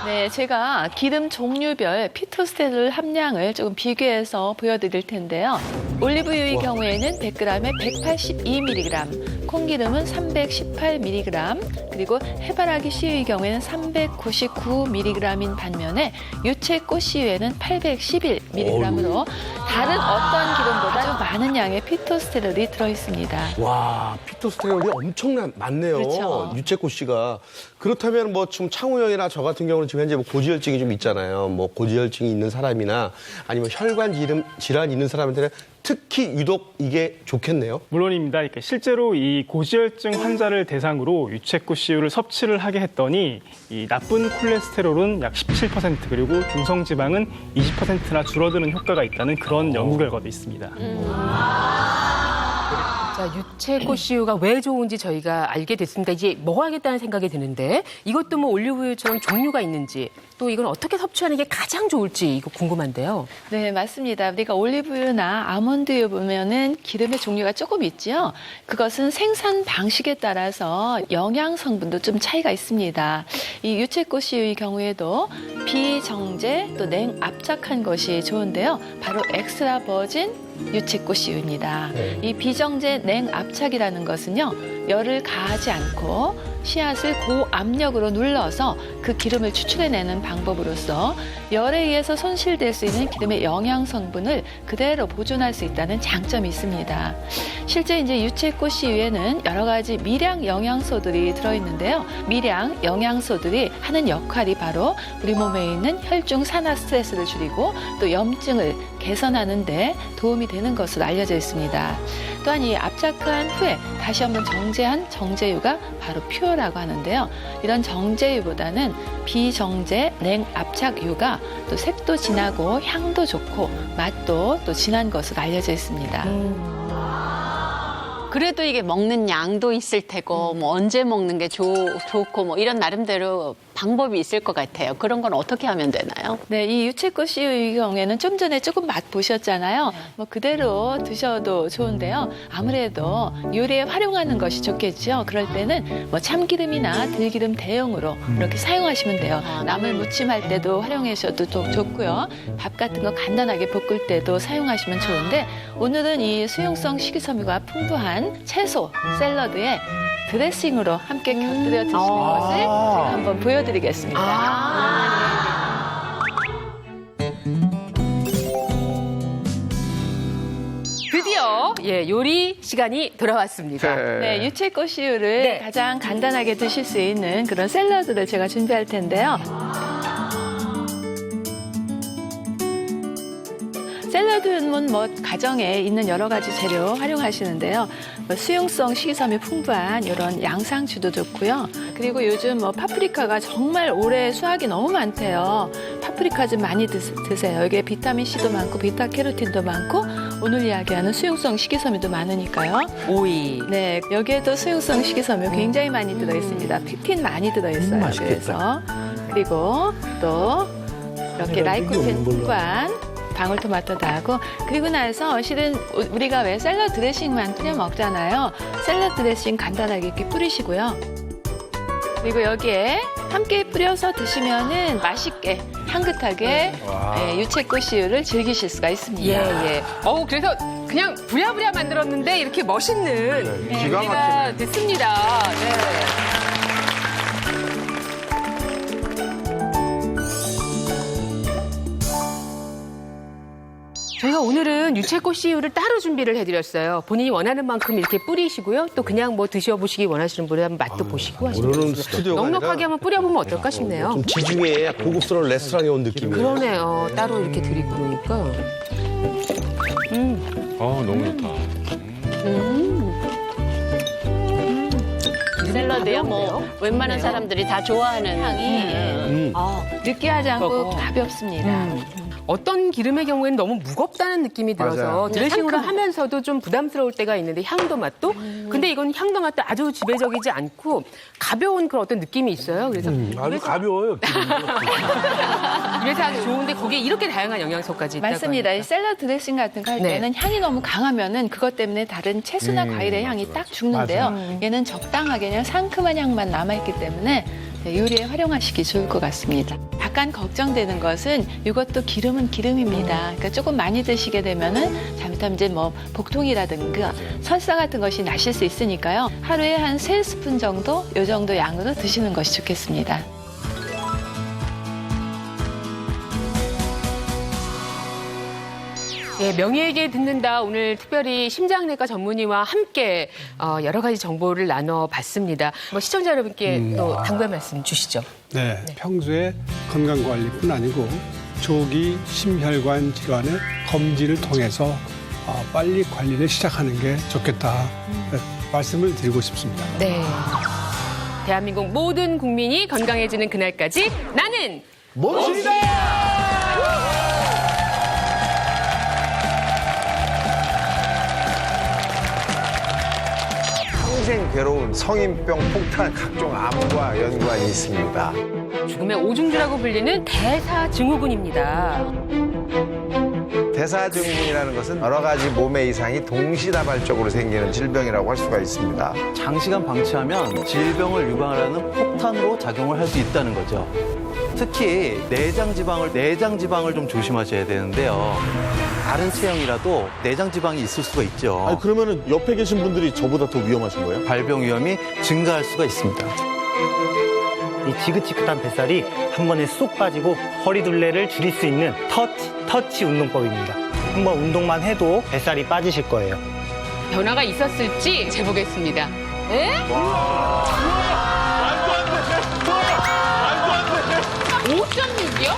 네, 제가 기름 종류별 피토스테롤 함량을 조금 비교해서 보여드릴 텐데요. 올리브유의 경우에는 100g에 182mg, 콩기름은 318mg, 그리고 해바라기 씨의 경우에는 399mg인 반면에 유채꽃씨유에는 811mg으로 다른 어떤 기름보다 좀 많은 양의 피토스테롤이 들어있습니다. 와, 피토스테롤이 엄청 많네요. 그렇죠. 유채꽃 씨가. 그렇다면 뭐 지금 창우 형이나 저 같은 경우는 지금 현재 뭐 고지혈증이 좀 있잖아요. 뭐 고지혈증이 있는 사람이나 아니면 혈관 질환이 있는 사람한테는 특히 유독 이게 좋겠네요. 물론입니다. 그러니까 실제로 이 고지혈증 환자를 대상으로 유채꽃씨유를 섭취를 하게 했더니 이 나쁜 콜레스테롤은 약 17% 그리고 중성지방은 20%나 줄어드는 효과가 있다는 그런 연구 결과도 있습니다. 자, 유채꽃씨유가 왜 좋은지 저희가 알게 됐습니다. 이제 먹어야겠다는 생각이 드는데 이것도 뭐 올리브유처럼 종류가 있는지 또 이건 어떻게 섭취하는 게 가장 좋을지 이거 궁금한데요. 네, 맞습니다. 우리가 올리브유나 아몬드유 보면은 기름의 종류가 조금 있죠. 그것은 생산 방식에 따라서 영양 성분도 좀 차이가 있습니다. 이 유채꽃씨유의 경우에도 비정제 또 냉압착한 것이 좋은데요. 바로 엑스트라 버진 유채꽃씨유입니다. 이 비정제 냉압착이라는 것은요, 열을 가하지 않고 씨앗을 고압력으로 눌러서 그 기름을 추출해내는 방법으로서 열에 의해서 손실될 수 있는 기름의 영양 성분을 그대로 보존할 수 있다는 장점이 있습니다. 실제 이제 유채꽃씨유에는 여러 가지 미량 영양소들이 들어있는데요. 미량 영양소들이 하는 역할이 바로 우리 몸에 있는 혈중 산화 스트레스를 줄이고 또 염증을 개선하는 데 도움이 되는 것으로 알려져 있습니다. 또한 이 압착한 후에 다시 한번 정제한 정제유가 바로 퓨어라고 하는데요. 이런 정제유보다는 비정제 냉압착유가 또 색도 진하고 향도 좋고 맛도 또 진한 것으로 알려져 있습니다. 그래도 이게 먹는 양도 있을 테고 뭐 언제 먹는 게 좋고 뭐 이런 나름대로 방법이 있을 것 같아요. 그런 건 어떻게 하면 되나요? 네, 이 유채꽃씨유의 경우에는 좀 전에 조금 맛 보셨잖아요. 뭐 그대로 드셔도 좋은데요. 아무래도 요리에 활용하는 것이 좋겠죠. 그럴 때는 뭐 참기름이나 들기름 대용으로 이렇게 사용하시면 돼요. 나물 무침할 때도 활용하셔도 좋고요. 밥 같은 거 간단하게 볶을 때도 사용하시면 좋은데 오늘은 이 수용성 식이섬유가 풍부한 채소 샐러드에 드레싱으로 함께 곁들여 드시는 것을 제가 한번 보여드리겠습니다. 드디어 요리 시간이 돌아왔습니다. 네, 유채꽃씨유를 가장 간단하게 드실 수 있는 그런 샐러드를 제가 준비할 텐데요. 샐러드는 뭐 가정에 있는 여러 가지 재료 활용하시는데요. 뭐 수용성 식이섬유 풍부한 이런 양상추도 좋고요. 그리고 요즘 뭐 파프리카가 정말 올해 수확이 너무 많대요. 파프리카 좀 많이 드세요. 여기에 비타민 C도 많고 베타캐로틴도 많고 오늘 이야기하는 수용성 식이섬유도 많으니까요. 오이. 네, 여기에도 수용성 식이섬유 굉장히 많이 들어 있습니다. 펙틴 많이 들어 있어요. 그래서 그리고 또 이렇게 라이코펜 풍부한 방울토마토도 하고 그리고 나서 실은 우리가 왜 샐러드 드레싱만 뿌려 먹잖아요. 샐러드 드레싱 간단하게 이렇게 뿌리시고요. 그리고 여기에 함께 뿌려서 드시면은 맛있게 향긋하게 유채꽃씨유를 즐기실 수가 있습니다. 그래서 그냥 부랴부랴 만들었는데 이렇게 멋있는 기가 요리가 막히네. 됐습니다. 저희가 오늘은 유채꽃씨유를 따로 준비를 해드렸어요. 본인이 원하는 만큼 이렇게 뿌리시고요. 또 그냥 뭐 드셔보시기 원하시는 분은 한번 맛도 보시고 하시면 오늘은 좋습니다. 스튜디오가 넉넉하게 아니라 한번 뿌려보면 어떨까 싶네요. 좀 지중해 고급스러운 레스토랑에 온 느낌이에요. 그러네요. 따로 이렇게 드리고 그러니까. 너무 좋다. 샐러드야 뭐 가벼운데요? 웬만한 사람들이 다 좋아하는 향이. 느끼하지 않고 그거. 가볍습니다. 어떤 기름의 경우에는 너무 무겁다는 느낌이 들어서 맞아요. 드레싱으로 하면서도 좀 부담스러울 때가 있는데 향도 맛도 근데 이건 향도 맛도 아주 지배적이지 않고 가벼운 그런 어떤 느낌이 있어요. 그래서 아주 가벼워요. 기름이. 그래서 아주 좋은데 거기에 이렇게 다양한 영양소까지 있다고 맞습니다. 이 하니까. 샐러드 드레싱 같은 거 할 네. 때는 향이 너무 강하면은 그것 때문에 다른 채소나 과일의 향이 딱 죽는데요. 얘는 적당하게 그냥 상큼한 향만 남아있기 때문에 요리에 활용하시기 좋을 것 같습니다. 약간 걱정되는 것은 이것도 기름은 기름입니다. 그러니까 조금 많이 드시게 되면은 잘못하면 이제 뭐 복통이라든가 설사 같은 것이 나실 수 있으니까요. 하루에 한 3스푼 정도, 요 정도 양으로 드시는 것이 좋겠습니다. 예, 명희에게 듣는다. 오늘 특별히 심장내과 전문의와 함께 여러 가지 정보를 나눠봤습니다. 뭐 시청자 여러분께 또 당부의 말씀 주시죠. 네, 평소에 건강관리뿐 아니고 조기 심혈관 질환의 검진을 통해서 빨리 관리를 시작하는 게 좋겠다 말씀을 드리고 싶습니다. 네. 대한민국 모든 국민이 건강해지는 그날까지 나는 평생 괴로운 성인병 폭탄 각종 암과 연관이 있습니다. 죽음의 오중주라고 불리는 대사증후군입니다. 대사증후군이라는 것은 여러 가지 몸의 이상이 동시다발적으로 생기는 질병이라고 할 수가 있습니다. 장시간 방치하면 질병을 유발하는 폭탄으로 작용을 할 수 있다는 거죠. 특히 내장 지방을 좀 조심하셔야 되는데요. 다른 체형이라도 내장 지방이 있을 수가 있죠. 아니, 그러면은 옆에 계신 분들이 저보다 더 위험하신 거예요? 발병 위험이 증가할 수가 있습니다. 이 지긋지긋한 뱃살이 한 번에 쏙 빠지고 허리 둘레를 줄일 수 있는 터치 운동법입니다. 한번 운동만 해도 뱃살이 빠지실 거예요. 변화가 있었을지 재보겠습니다. 에? 5.6이요?